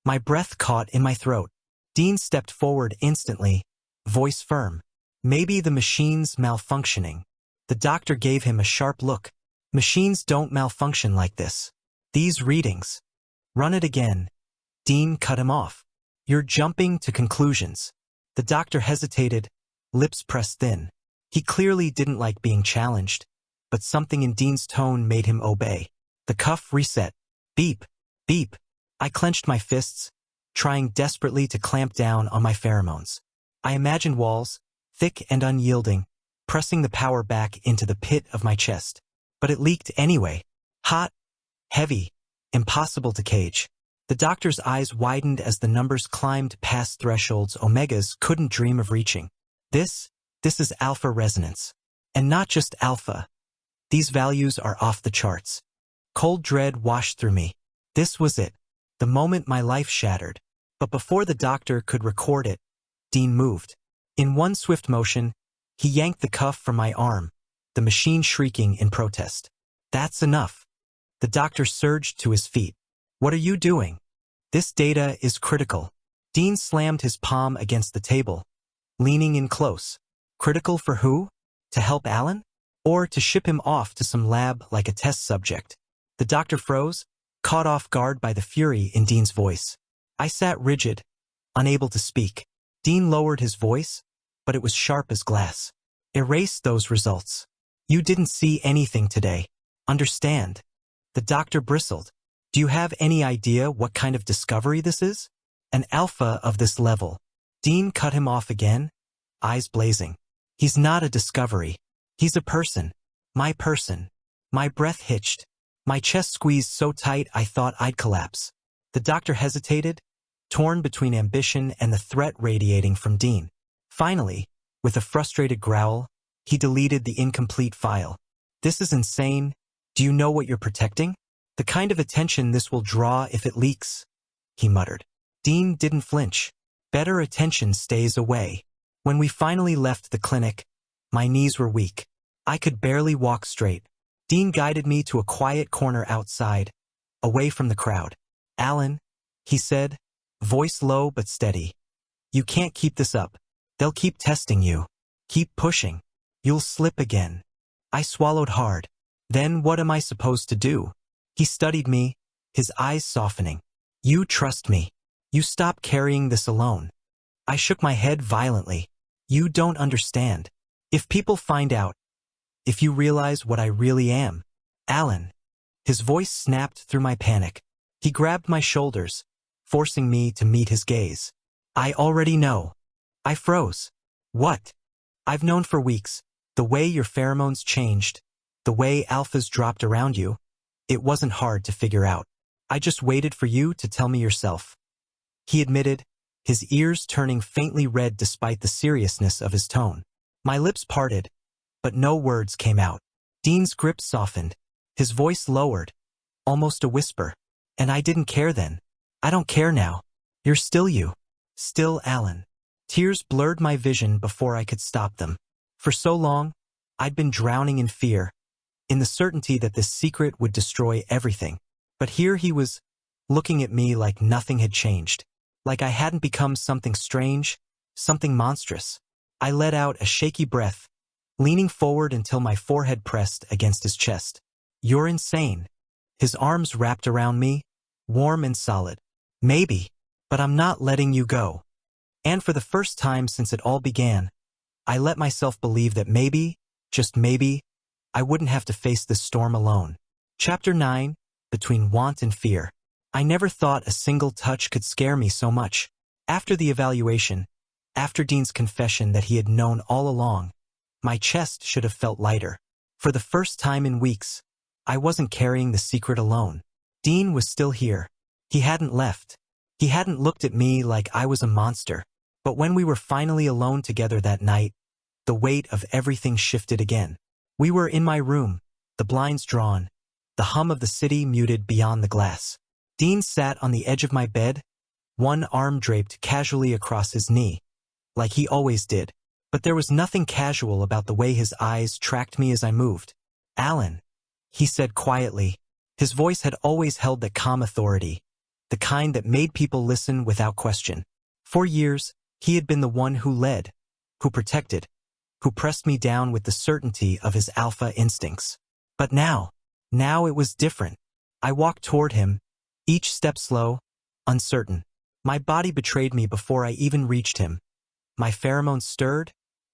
My breath caught in my throat. Dean stepped forward instantly, voice firm. "Maybe the machine's malfunctioning." The doctor gave him a sharp look. "Machines don't malfunction like this. These readings." "Run it again." Dean cut him off. "You're jumping to conclusions." The doctor hesitated, lips pressed thin. He clearly didn't like being challenged, but something in Dean's tone made him obey. The cuff reset. Beep, beep. I clenched my fists, trying desperately to clamp down on my pheromones. I imagined walls, thick and unyielding, pressing the power back into the pit of my chest. But it leaked anyway. Hot, heavy, impossible to cage. The doctor's eyes widened as the numbers climbed past thresholds omegas couldn't dream of reaching. This is alpha resonance. And not just alpha. These values are off the charts. Cold dread washed through me. This was it. The moment my life shattered. But before the doctor could record it, Dean moved. In one swift motion, he yanked the cuff from my arm, the machine shrieking in protest. "That's enough." The doctor surged to his feet. "What are you doing? This data is critical." Dean slammed his palm against the table, leaning in close. Critical for who? To help Alan? Or to ship him off to some lab like a test subject? The doctor froze, caught off guard by the fury in Dean's voice. I sat rigid, unable to speak. Dean lowered his voice, but it was sharp as glass. "Erase those results. You didn't see anything today." Understand? The doctor bristled. Do you have any idea what kind of discovery this is? An alpha of this level. Dean cut him off again, eyes blazing. He's not a discovery. He's a person. My person. My breath hitched. My chest squeezed so tight I thought I'd collapse. The doctor hesitated, torn between ambition and the threat radiating from Dean. Finally, with a frustrated growl, he deleted the incomplete file. This is insane. Do you know what you're protecting? The kind of attention this will draw if it leaks, he muttered. Dean didn't flinch. Better attention stays away. When we finally left the clinic, my knees were weak. I could barely walk straight. Dean guided me to a quiet corner outside, away from the crowd. Alan, he said, voice low but steady. You can't keep this up. They'll keep testing you. Keep pushing. You'll slip again. I swallowed hard. Then what am I supposed to do? He studied me, his eyes softening. You trust me. You stop carrying this alone. I shook my head violently. You don't understand. If people find out, if you realize what I really am. Alan. His voice snapped through my panic. He grabbed my shoulders, forcing me to meet his gaze. I already know. I froze. What? I've known for weeks. The way your pheromones changed, the way alphas dropped around you, it wasn't hard to figure out. I just waited for you to tell me yourself. He admitted, his ears turning faintly red despite the seriousness of his tone. My lips parted, but no words came out. Dean's grip softened, his voice lowered, almost a whisper. And I didn't care then. I don't care now. You're still you. Still Alan. Tears blurred my vision before I could stop them. For so long, I'd been drowning in fear, in the certainty that this secret would destroy everything. But here he was, looking at me like nothing had changed, like I hadn't become something strange, something monstrous. I let out a shaky breath, leaning forward until my forehead pressed against his chest. You're insane. His arms wrapped around me, warm and solid. Maybe, but I'm not letting you go. And for the first time since it all began, I let myself believe that maybe, just maybe, I wouldn't have to face this storm alone. Chapter 9, Between Want and Fear. I never thought a single touch could scare me so much. After the evaluation, after Dean's confession that he had known all along, my chest should have felt lighter. For the first time in weeks, I wasn't carrying the secret alone. Dean was still here. He hadn't left. He hadn't looked at me like I was a monster. But when we were finally alone together that night, the weight of everything shifted again. We were in my room, the blinds drawn, the hum of the city muted beyond the glass. Dean sat on the edge of my bed, one arm draped casually across his knee, like he always did. But there was nothing casual about the way his eyes tracked me as I moved. Alan, he said quietly. His voice had always held that calm authority, the kind that made people listen without question. For years, he had been the one who led, who protected, who pressed me down with the certainty of his alpha instincts. But now it was different. I walked toward him, each step slow, uncertain. My body betrayed me before I even reached him. My pheromones stirred,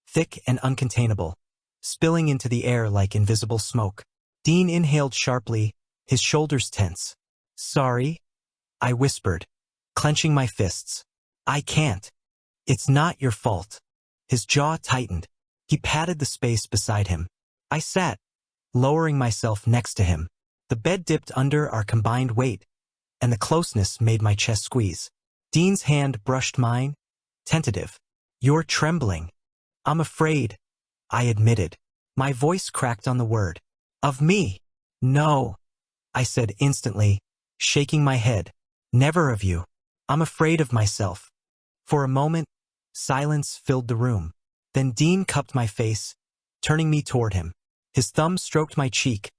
thick and uncontainable, spilling into the air like invisible smoke. Dean inhaled sharply, his shoulders tense. Sorry, I whispered, clenching my fists. I can't. It's not your fault. His jaw tightened. He patted the space beside him. I sat, lowering myself next to him. The bed dipped under our combined weight, and the closeness made my chest squeeze. Dean's hand brushed mine, tentative. You're trembling. I'm afraid, I admitted. My voice cracked on the word. Of me? No, I said instantly, shaking my head. Never of you. I'm afraid of myself. For a moment, silence filled the room. Then Dean cupped my face, turning me toward him. His thumb stroked my cheek,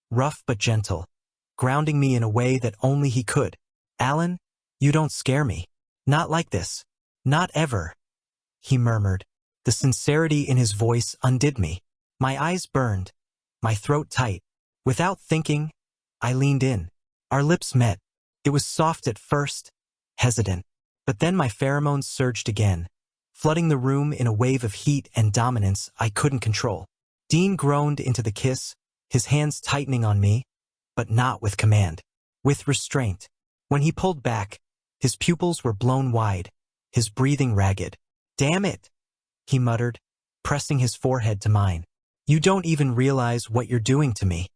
rough but gentle, grounding me in a way that only he could. Alan, you don't scare me. Not like this. Not ever. He murmured. The sincerity in his voice undid me. My eyes burned, my throat tight. Without thinking, I leaned in. Our lips met. It was soft at first, hesitant. But then my pheromones surged again, flooding the room in a wave of heat and dominance I couldn't control. Dean groaned into the kiss, his hands tightening on me, but not with command. With restraint. When he pulled back, his pupils were blown wide, his breathing ragged. "Damn it," he muttered, pressing his forehead to mine. "You don't even realize what you're doing to me."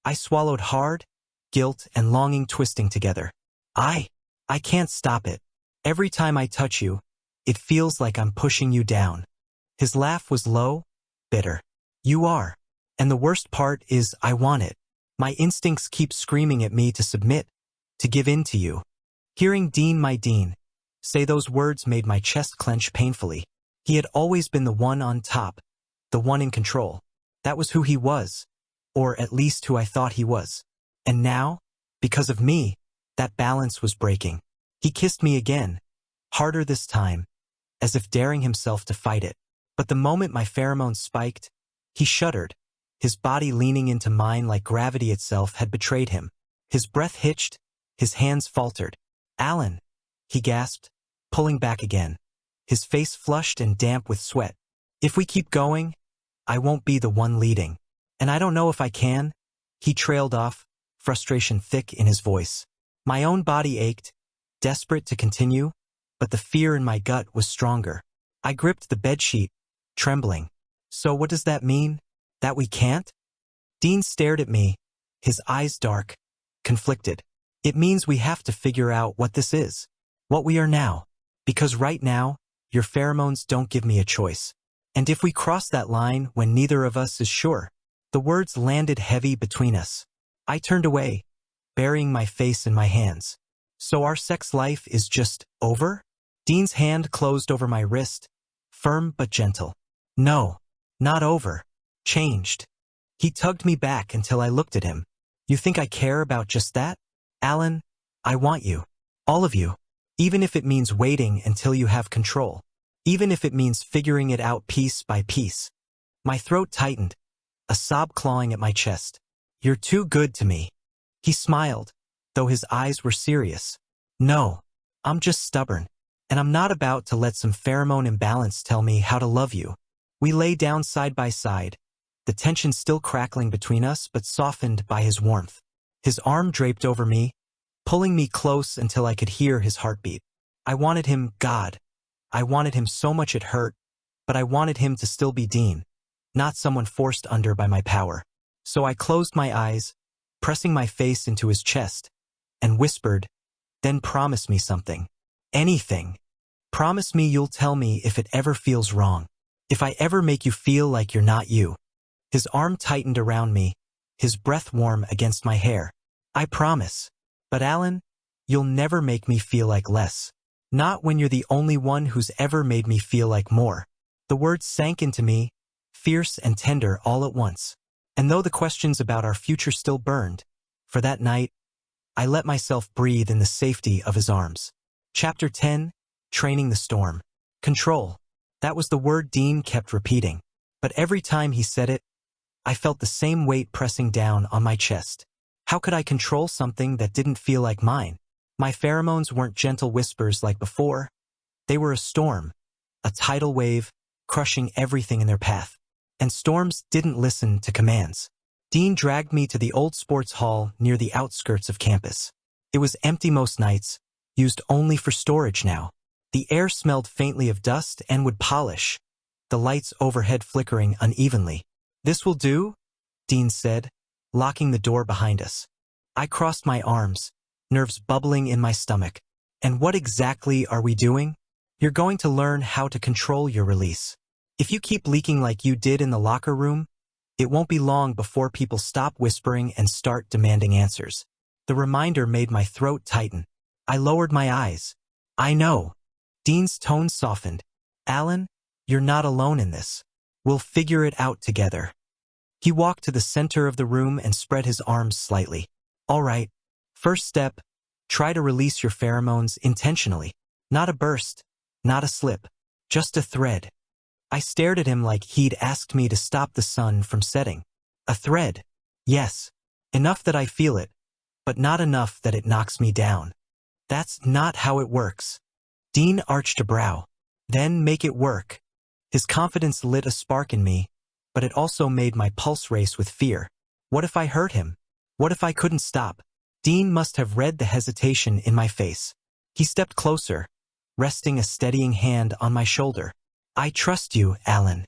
I swallowed hard, guilt and longing twisting together. I can't stop it. Every time I touch you, it feels like I'm pushing you down." His laugh was low, bitter. "You are. And the worst part is I want it. My instincts keep screaming at me to submit, to give in to you." Hearing Dean, my Dean, say those words made my chest clench painfully. He had always been the one on top, the one in control. That was who he was, or at least who I thought he was. And now, because of me, that balance was breaking. He kissed me again, harder this time, as if daring himself to fight it. But the moment my pheromones spiked, he shuddered, his body leaning into mine like gravity itself had betrayed him. His breath hitched, his hands faltered. "Alan," he gasped, pulling back again, his face flushed and damp with sweat. "If we keep going, I won't be the one leading. And I don't know if I can," he trailed off, frustration thick in his voice. My own body ached, desperate to continue, but the fear in my gut was stronger. I gripped the bedsheet, trembling. "So what does that mean? That we can't?" Dean stared at me, his eyes dark, conflicted. "It means we have to figure out what this is, what we are now. Because right now, your pheromones don't give me a choice. And if we cross that line when neither of us is sure." The words landed heavy between us. I turned away, burying my face in my hands. "So our sex life is just over?" Dean's hand closed over my wrist, firm but gentle. "No, not over. Changed." He tugged me back until I looked at him. "You think I care about just that? Alan, I want you. All of you. Even if it means waiting until you have control. Even if it means figuring it out piece by piece." My throat tightened, a sob clawing at my chest. "You're too good to me." He smiled, though his eyes were serious. "No, I'm just stubborn, and I'm not about to let some pheromone imbalance tell me how to love you." We lay down side by side, the tension still crackling between us but softened by his warmth. His arm draped over me, pulling me close until I could hear his heartbeat. I wanted him, God. I wanted him so much it hurt, but I wanted him to still be Dean, not someone forced under by my power. So I closed my eyes, pressing my face into his chest, and whispered, "Then promise me something. Anything. Promise me you'll tell me if it ever feels wrong. If I ever make you feel like you're not you." His arm tightened around me, his breath warm against my hair. "I promise. But Alan, you'll never make me feel like less. Not when you're the only one who's ever made me feel like more." The words sank into me, fierce and tender all at once. And though the questions about our future still burned, for that night, I let myself breathe in the safety of his arms. Chapter 10, Training the Storm. Control. That was the word Dean kept repeating. But every time he said it, I felt the same weight pressing down on my chest. How could I control something that didn't feel like mine? My pheromones weren't gentle whispers like before. They were a storm, a tidal wave, crushing everything in their path. And storms didn't listen to commands. Dean dragged me to the old sports hall near the outskirts of campus. It was empty most nights, used only for storage now. The air smelled faintly of dust and wood polish, the lights overhead flickering unevenly. "This will do," Dean said, locking the door behind us. I crossed my arms, nerves bubbling in my stomach. "And what exactly are we doing?" "You're going to learn how to control your release. If you keep leaking like you did in the locker room, it won't be long before people stop whispering and start demanding answers." The reminder made my throat tighten. I lowered my eyes. "I know." Dean's tone softened. "Alan, you're not alone in this. We'll figure it out together." He walked to the center of the room and spread his arms slightly. "All right. First step, try to release your pheromones intentionally. Not a burst, not a slip, just a thread." I stared at him like he'd asked me to stop the sun from setting. A thread. Yes. Enough that I feel it, but not enough that it knocks me down. "That's not how it works." Dean arched a brow. "Then make it work." His confidence lit a spark in me, but it also made my pulse race with fear. What if I hurt him? What if I couldn't stop? Dean must have read the hesitation in my face. He stepped closer, resting a steadying hand on my shoulder. I trust you, Alan.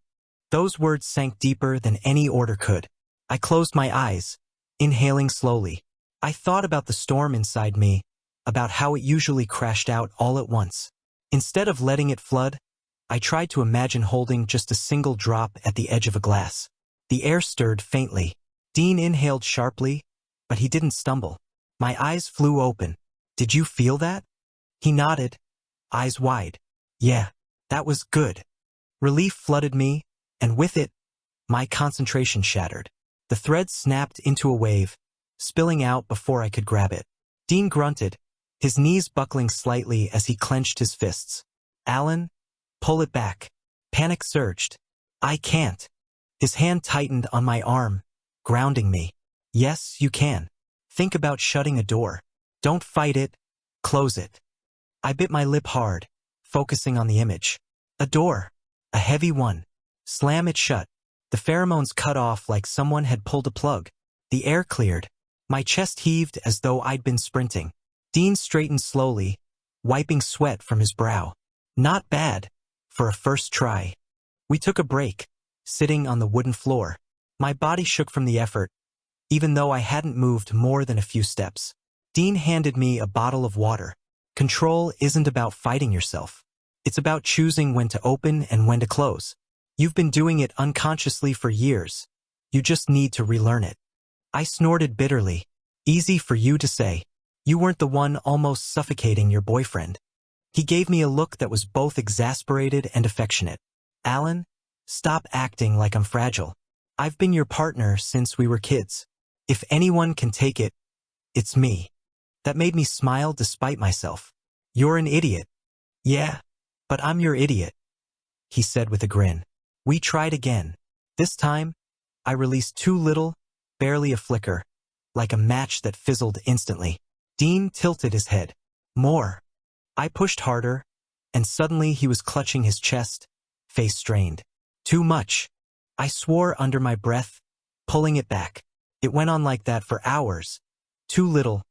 Those words sank deeper than any order could. I closed my eyes, inhaling slowly. I thought about the storm inside me, about how it usually crashed out all at once. Instead of letting it flood, I tried to imagine holding just a single drop at the edge of a glass. The air stirred faintly. Dean inhaled sharply, but he didn't stumble. My eyes flew open. Did you feel that? He nodded, eyes wide. Yeah, that was good. Relief flooded me, and with it, my concentration shattered. The thread snapped into a wave, spilling out before I could grab it. Dean grunted, his knees buckling slightly as he clenched his fists. Alan, pull it back. Panic surged. I can't. His hand tightened on my arm, grounding me. Yes, you can. Think about shutting a door. Don't fight it, close it. I bit my lip hard, focusing on the image. A door. A heavy one. Slam it shut. The pheromones cut off like someone had pulled a plug. The air cleared. My chest heaved as though I'd been sprinting. Dean straightened slowly, wiping sweat from his brow. Not bad, for a first try. We took a break, sitting on the wooden floor. My body shook from the effort, even though I hadn't moved more than a few steps. Dean handed me a bottle of water. Control isn't about fighting yourself. It's about choosing when to open and when to close. You've been doing it unconsciously for years. You just need to relearn it. I snorted bitterly. Easy for you to say. You weren't the one almost suffocating your boyfriend. He gave me a look that was both exasperated and affectionate. Alan, stop acting like I'm fragile. I've been your partner since we were kids. If anyone can take it, it's me. That made me smile despite myself. You're an idiot. Yeah, but I'm your idiot, he said with a grin. We tried again. This time, I released too little, barely a flicker, like a match that fizzled instantly. Dean tilted his head. More. I pushed harder, and suddenly he was clutching his chest, face strained. Too much. I swore under my breath, pulling it back. It went on like that for hours. Too little,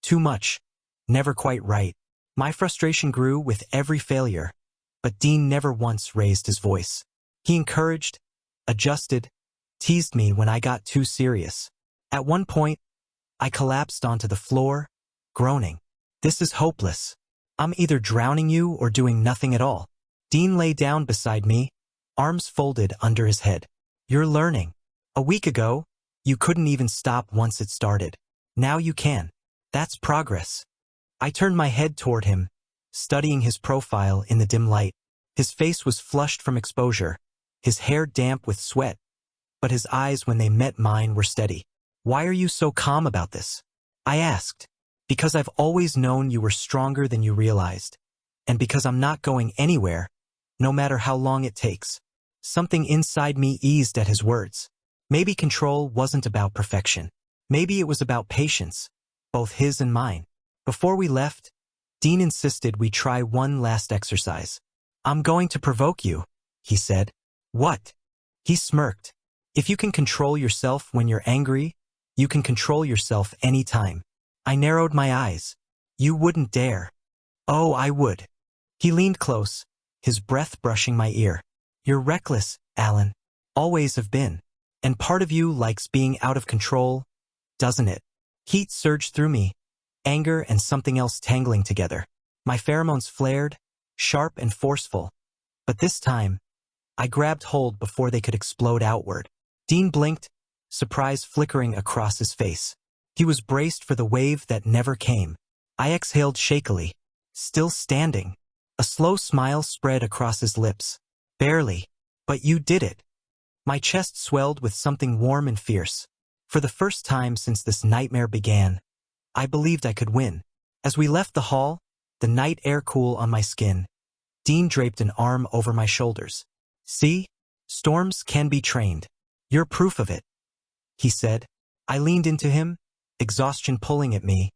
too much, never quite right. My frustration grew with every failure, but Dean never once raised his voice. He encouraged, adjusted, teased me when I got too serious. At one point, I collapsed onto the floor, groaning. This is hopeless. I'm either drowning you or doing nothing at all. Dean lay down beside me, arms folded under his head. You're learning. A week ago, you couldn't even stop once it started. Now you can. That's progress. I turned my head toward him, studying his profile in the dim light. His face was flushed from exposure, his hair damp with sweat, but his eyes when they met mine were steady. Why are you so calm about this? I asked. Because I've always known you were stronger than you realized, and because I'm not going anywhere, no matter how long it takes. Something inside me eased at his words. Maybe control wasn't about perfection. Maybe it was about patience, both his and mine. Before we left, Dean insisted we try one last exercise. I'm going to provoke you, he said. What? He smirked. If you can control yourself when you're angry, you can control yourself anytime. I narrowed my eyes. You wouldn't dare. Oh, I would. He leaned close, his breath brushing my ear. You're reckless, Alan. Always have been. And part of you likes being out of control, doesn't it? Heat surged through me, anger and something else tangling together. My pheromones flared, sharp and forceful. But this time, I grabbed hold before they could explode outward. Dean blinked, surprise flickering across his face. He was braced for the wave that never came. I exhaled shakily, still standing. A slow smile spread across his lips. Barely. But you did it. My chest swelled with something warm and fierce. For the first time since this nightmare began, I believed I could win. As we left the hall, the night air cool on my skin, Dean draped an arm over my shoulders. See? Storms can be trained. You're proof of it, he said. I leaned into him, exhaustion pulling at me,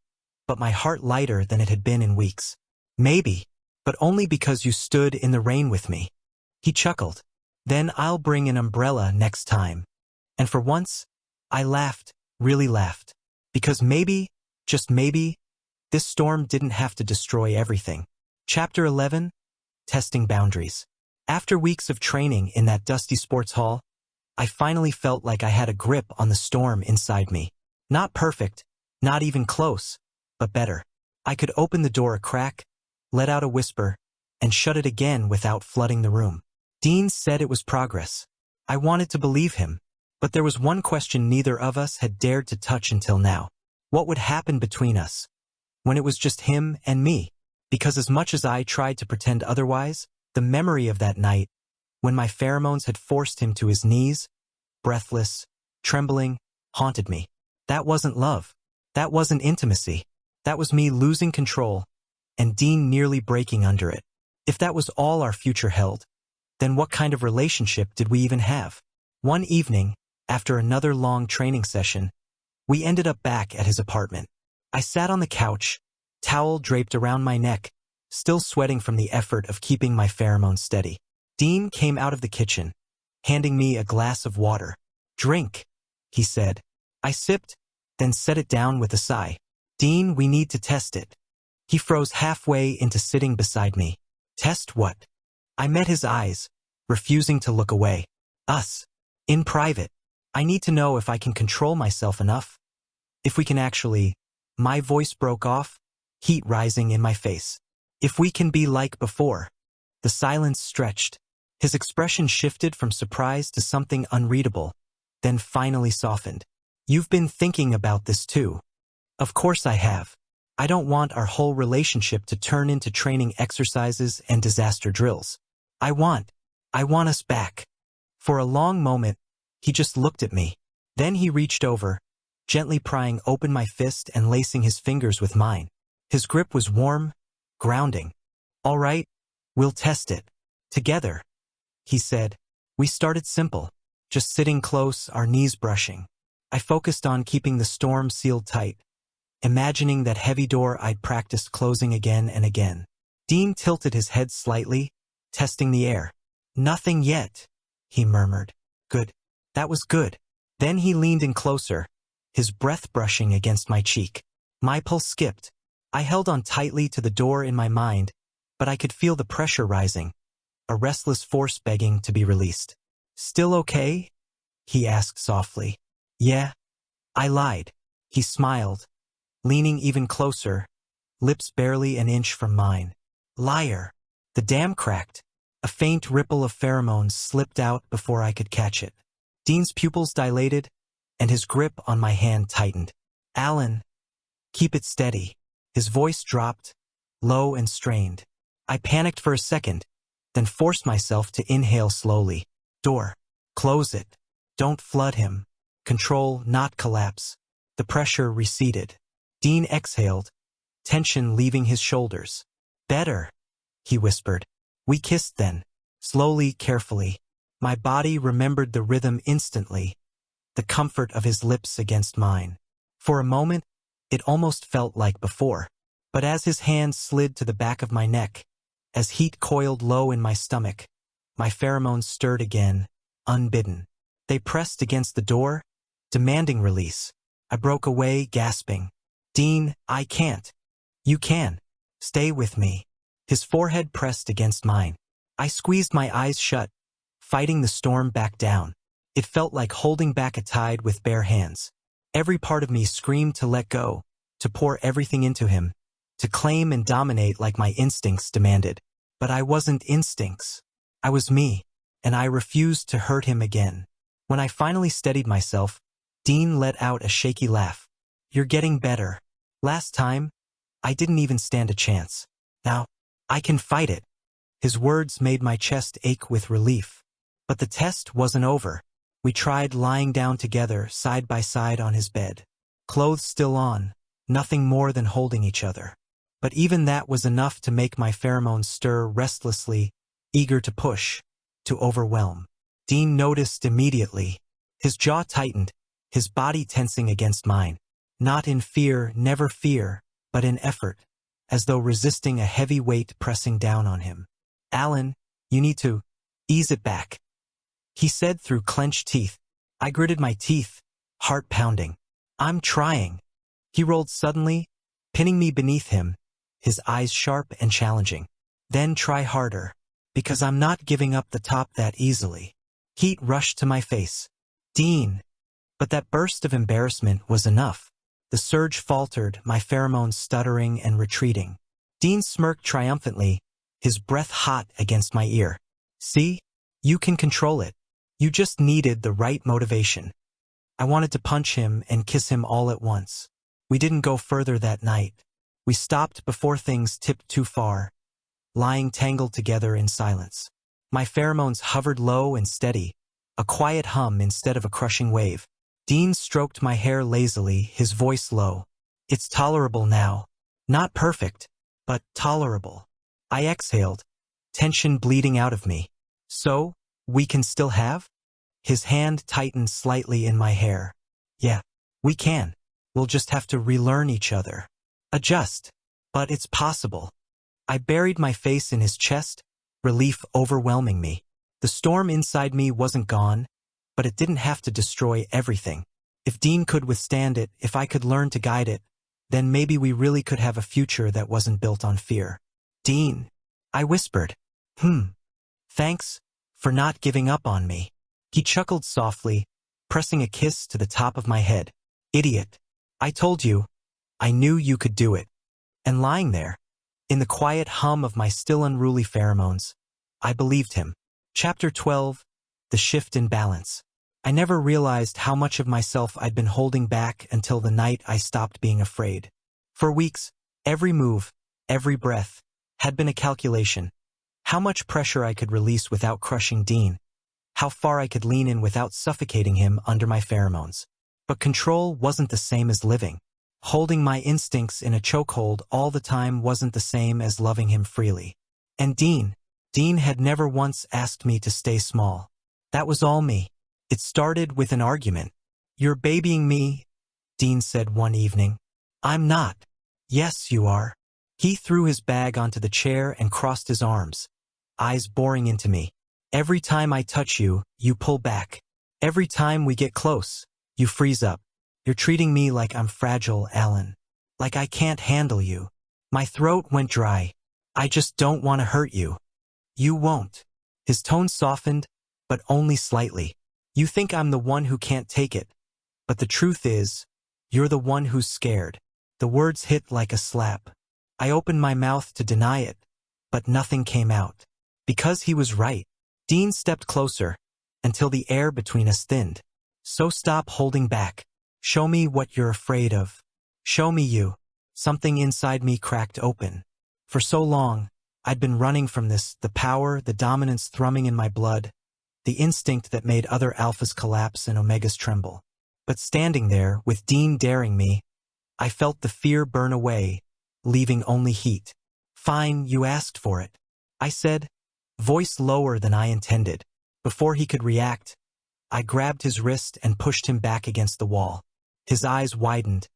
but my heart lighter than it had been in weeks. Maybe, but only because you stood in the rain with me. He chuckled. Then I'll bring an umbrella next time. And for once, I laughed, really laughed. Because maybe, just maybe, this storm didn't have to destroy everything. Chapter 11. Testing Boundaries. After weeks of training in that dusty sports hall, I finally felt like I had a grip on the storm inside me. Not perfect, not even close, but better. I could open the door a crack, let out a whisper, and shut it again without flooding the room. Dean said it was progress. I wanted to believe him, but there was one question neither of us had dared to touch until now. What would happen between us when it was just him and me? Because as much as I tried to pretend otherwise, the memory of that night, when my pheromones had forced him to his knees, breathless, trembling, haunted me. That wasn't love. That wasn't intimacy. That was me losing control, and Dean nearly breaking under it. If that was all our future held, then what kind of relationship did we even have? One evening, after another long training session, we ended up back at his apartment. I sat on the couch, towel draped around my neck, still sweating from the effort of keeping my pheromones steady. Dean came out of the kitchen, handing me a glass of water. "Drink," he said. I sipped, then set it down with a sigh. "Dean, we need to test it." He froze halfway into sitting beside me. "Test what?" I met his eyes, refusing to look away. "Us. In private. I need to know if I can control myself enough. If we can actually—" My voice broke off, heat rising in my face. "If we can be like before." The silence stretched. His expression shifted from surprise to something unreadable, then finally softened. "You've been thinking about this too." "Of course I have. I don't want our whole relationship to turn into training exercises and disaster drills. I want us back." For a long moment, he just looked at me. Then he reached over, gently prying open my fist and lacing his fingers with mine. His grip was warm, grounding. "All right, we'll test it. Together," he said. We started simple, just sitting close, our knees brushing. I focused on keeping the storm sealed tight, imagining that heavy door I'd practiced closing again and again. Dean tilted his head slightly, testing the air. "Nothing yet," he murmured. "Good. That was good." Then he leaned in closer, his breath brushing against my cheek. My pulse skipped. I held on tightly to the door in my mind, but I could feel the pressure rising, a restless force begging to be released. "Still okay?" he asked softly. "Yeah." I lied. He smiled, leaning even closer, lips barely an inch from mine. "Liar." The dam cracked. A faint ripple of pheromones slipped out before I could catch it. Dean's pupils dilated, and his grip on my hand tightened. "Alan, keep it steady." His voice dropped, low and strained. I panicked for a second, then forced myself to inhale slowly. "Door. Close it. Don't flood him. Control, not collapse." The pressure receded. Dean exhaled, tension leaving his shoulders. "Better," he whispered. We kissed then, slowly, carefully. My body remembered the rhythm instantly, the comfort of his lips against mine. For a moment, it almost felt like before. But as his hand slid to the back of my neck, as heat coiled low in my stomach, my pheromones stirred again, unbidden. They pressed against the door, demanding release. I broke away, gasping. "Dean, I can't." "You can. Stay with me." His forehead pressed against mine. I squeezed my eyes shut, fighting the storm back down. It felt like holding back a tide with bare hands. Every part of me screamed to let go, to pour everything into him, to claim and dominate like my instincts demanded. But I wasn't instincts. I was me, and I refused to hurt him again. When I finally steadied myself, Dean let out a shaky laugh. "You're getting better. Last time, I didn't even stand a chance. Now, I can fight it." His words made my chest ache with relief. But the test wasn't over. We tried lying down together, side by side on his bed. Clothes still on, nothing more than holding each other. But even that was enough to make my pheromones stir restlessly, eager to push, to overwhelm. Dean noticed immediately. His jaw tightened, his body tensing against mine. Not in fear, never fear, but in effort, as though resisting a heavy weight pressing down on him. "Alan, you need to ease it back," he said through clenched teeth. I gritted my teeth, heart pounding. I'm trying. He rolled suddenly, pinning me beneath him, his eyes sharp and challenging. Then try harder, because I'm not giving up the top that easily. Heat rushed to my face. Dean. But that burst of embarrassment was enough. The surge faltered, my pheromones stuttering and retreating. Dean smirked triumphantly, his breath hot against my ear. See? You can control it. You just needed the right motivation. I wanted to punch him and kiss him all at once. We didn't go further that night. We stopped before things tipped too far, lying tangled together in silence. My pheromones hovered low and steady, a quiet hum instead of a crushing wave. Dean stroked my hair lazily, his voice low. It's tolerable now. Not perfect, but tolerable. I exhaled, tension bleeding out of me. So, we can still have? His hand tightened slightly in my hair. Yeah, we can. We'll just have to relearn each other. Adjust. But it's possible. I buried my face in his chest, relief overwhelming me. The storm inside me wasn't gone, but it didn't have to destroy everything. If Dean could withstand it, if I could learn to guide it, then maybe we really could have a future that wasn't built on fear. Dean, I whispered. Thanks for not giving up on me. He chuckled softly, pressing a kiss to the top of my head. Idiot. I told you. I knew you could do it. And lying there, in the quiet hum of my still unruly pheromones, I believed him. Chapter 12, The Shift in Balance. I never realized how much of myself I'd been holding back until the night I stopped being afraid. For weeks, every move, every breath, had been a calculation. How much pressure I could release without crushing Dean. How far I could lean in without suffocating him under my pheromones. But control wasn't the same as living. Holding my instincts in a chokehold all the time wasn't the same as loving him freely. And Dean had never once asked me to stay small. That was all me. It started with an argument. You're babying me, Dean said one evening. I'm not. Yes, you are. He threw his bag onto the chair and crossed his arms, eyes boring into me. Every time I touch you, you pull back. Every time we get close, you freeze up. You're treating me like I'm fragile, Alan. Like I can't handle you. My throat went dry. I just don't want to hurt you. You won't. His tone softened, but only slightly. You think I'm the one who can't take it. But the truth is, you're the one who's scared. The words hit like a slap. I opened my mouth to deny it, but nothing came out. Because he was right. Dean stepped closer, until the air between us thinned. So stop holding back. Show me what you're afraid of. Show me you. Something inside me cracked open. For so long, I'd been running from this, the power, the dominance thrumming in my blood, the instinct that made other alphas collapse and omegas tremble. But standing there, with Dean daring me, I felt the fear burn away, leaving only heat. Fine, you asked for it, I said, voice lower than I intended. Before he could react, I grabbed his wrist and pushed him back against the wall. His eyes widened,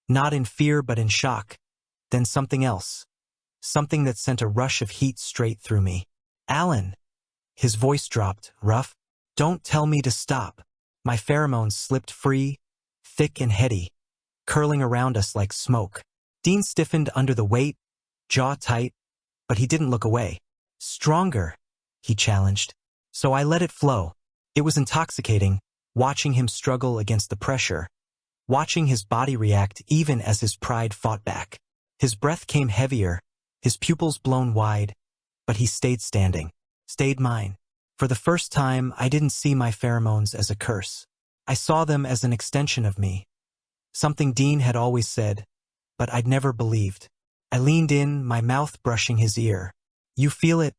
not in fear but in shock. Then something else. Something that sent a rush of heat straight through me. Alan. His voice dropped, rough. Don't tell me to stop. My pheromones slipped free, thick and heady, curling around us like smoke. Dean stiffened under the weight, jaw tight, but he didn't look away. Stronger, he challenged. So I let it flow. It was intoxicating, watching him struggle against the pressure, watching his body react even as his pride fought back. His breath came heavier, his pupils blown wide, but he stayed standing, stayed mine. For the first time, I didn't see my pheromones as a curse. I saw them as an extension of me. Something Dean had always said, but I'd never believed. I leaned in, my mouth brushing his ear. You feel it,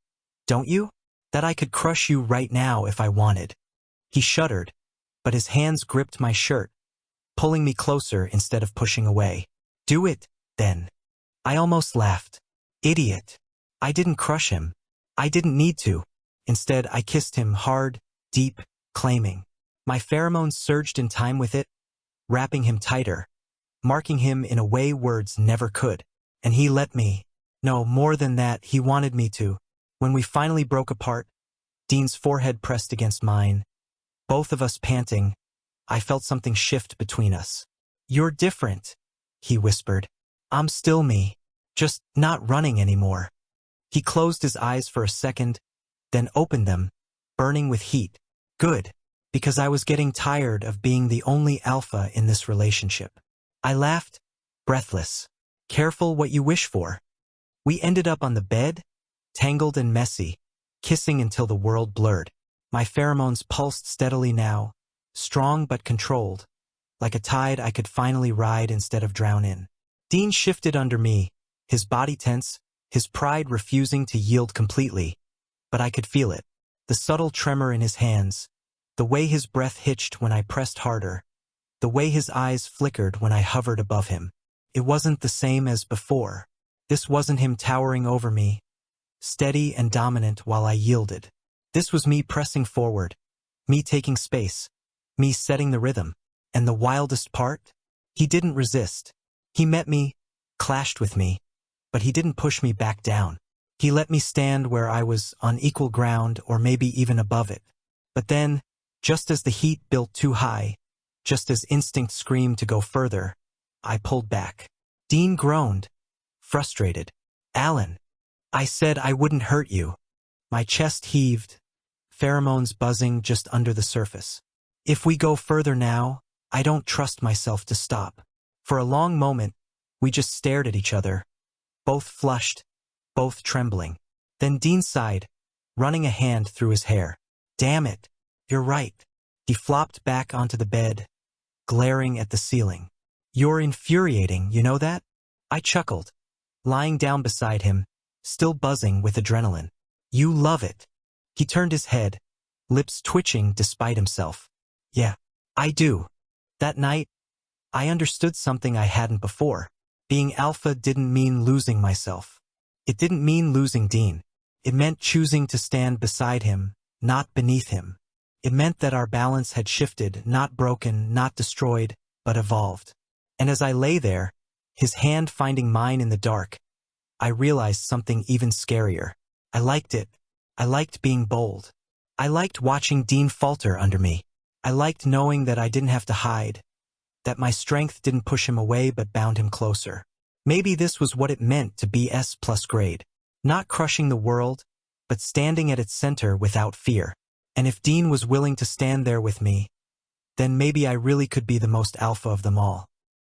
don't you? That I could crush you right now if I wanted. He shuddered, but his hands gripped my shirt, pulling me closer instead of pushing away. Do it, then. I almost laughed. Idiot. I didn't crush him. I didn't need to. Instead, I kissed him hard, deep, claiming. My pheromones surged in time with it, wrapping him tighter, marking him in a way words never could. And he let me. No, more than that, he wanted me to. When we finally broke apart, Dean's forehead pressed against mine, both of us panting, I felt something shift between us. "You're different," he whispered. "I'm still me. Just not running anymore." He closed his eyes for a second, then opened them, burning with heat. Good, because I was getting tired of being the only alpha in this relationship. I laughed, breathless. "Careful what you wish for." We ended up on the bed, tangled and messy, kissing until the world blurred. My pheromones pulsed steadily now, strong but controlled, like a tide I could finally ride instead of drown in. Dean shifted under me, his body tense, his pride refusing to yield completely, but I could feel it. The subtle tremor in his hands, the way his breath hitched when I pressed harder, the way his eyes flickered when I hovered above him. It wasn't the same as before. This wasn't him towering over me, steady and dominant while I yielded. This was me pressing forward, me taking space, me setting the rhythm. And the wildest part? He didn't resist. He met me, clashed with me, but he didn't push me back down. He let me stand where I was on equal ground or maybe even above it. But then, just as the heat built too high, just as instinct screamed to go further, I pulled back. Dean groaned, frustrated. "Alan, I said I wouldn't hurt you." My chest heaved, pheromones buzzing just under the surface. "If we go further now, I don't trust myself to stop." For a long moment, we just stared at each other, both flushed, both trembling. Then Dean sighed, running a hand through his hair. "Damn it, you're right." He flopped back onto the bed, glaring at the ceiling. "You're infuriating, you know that?" I chuckled, lying down beside him, still buzzing with adrenaline. "You love it." He turned his head, lips twitching despite himself. "Yeah, I do." That night, I understood something I hadn't before. Being alpha didn't mean losing myself. It didn't mean losing Dean. It meant choosing to stand beside him, not beneath him. It meant that our balance had shifted, not broken, not destroyed, but evolved. And as I lay there, his hand finding mine in the dark, I realized something even scarier. I liked it. I liked being bold. I liked watching Dean falter under me. I liked knowing that I didn't have to hide, that my strength didn't push him away but bound him closer. Maybe this was what it meant to be S+ grade. Not crushing the world, but standing at its center without fear. And if Dean was willing to stand there with me, then maybe I really could be the most alpha of them all.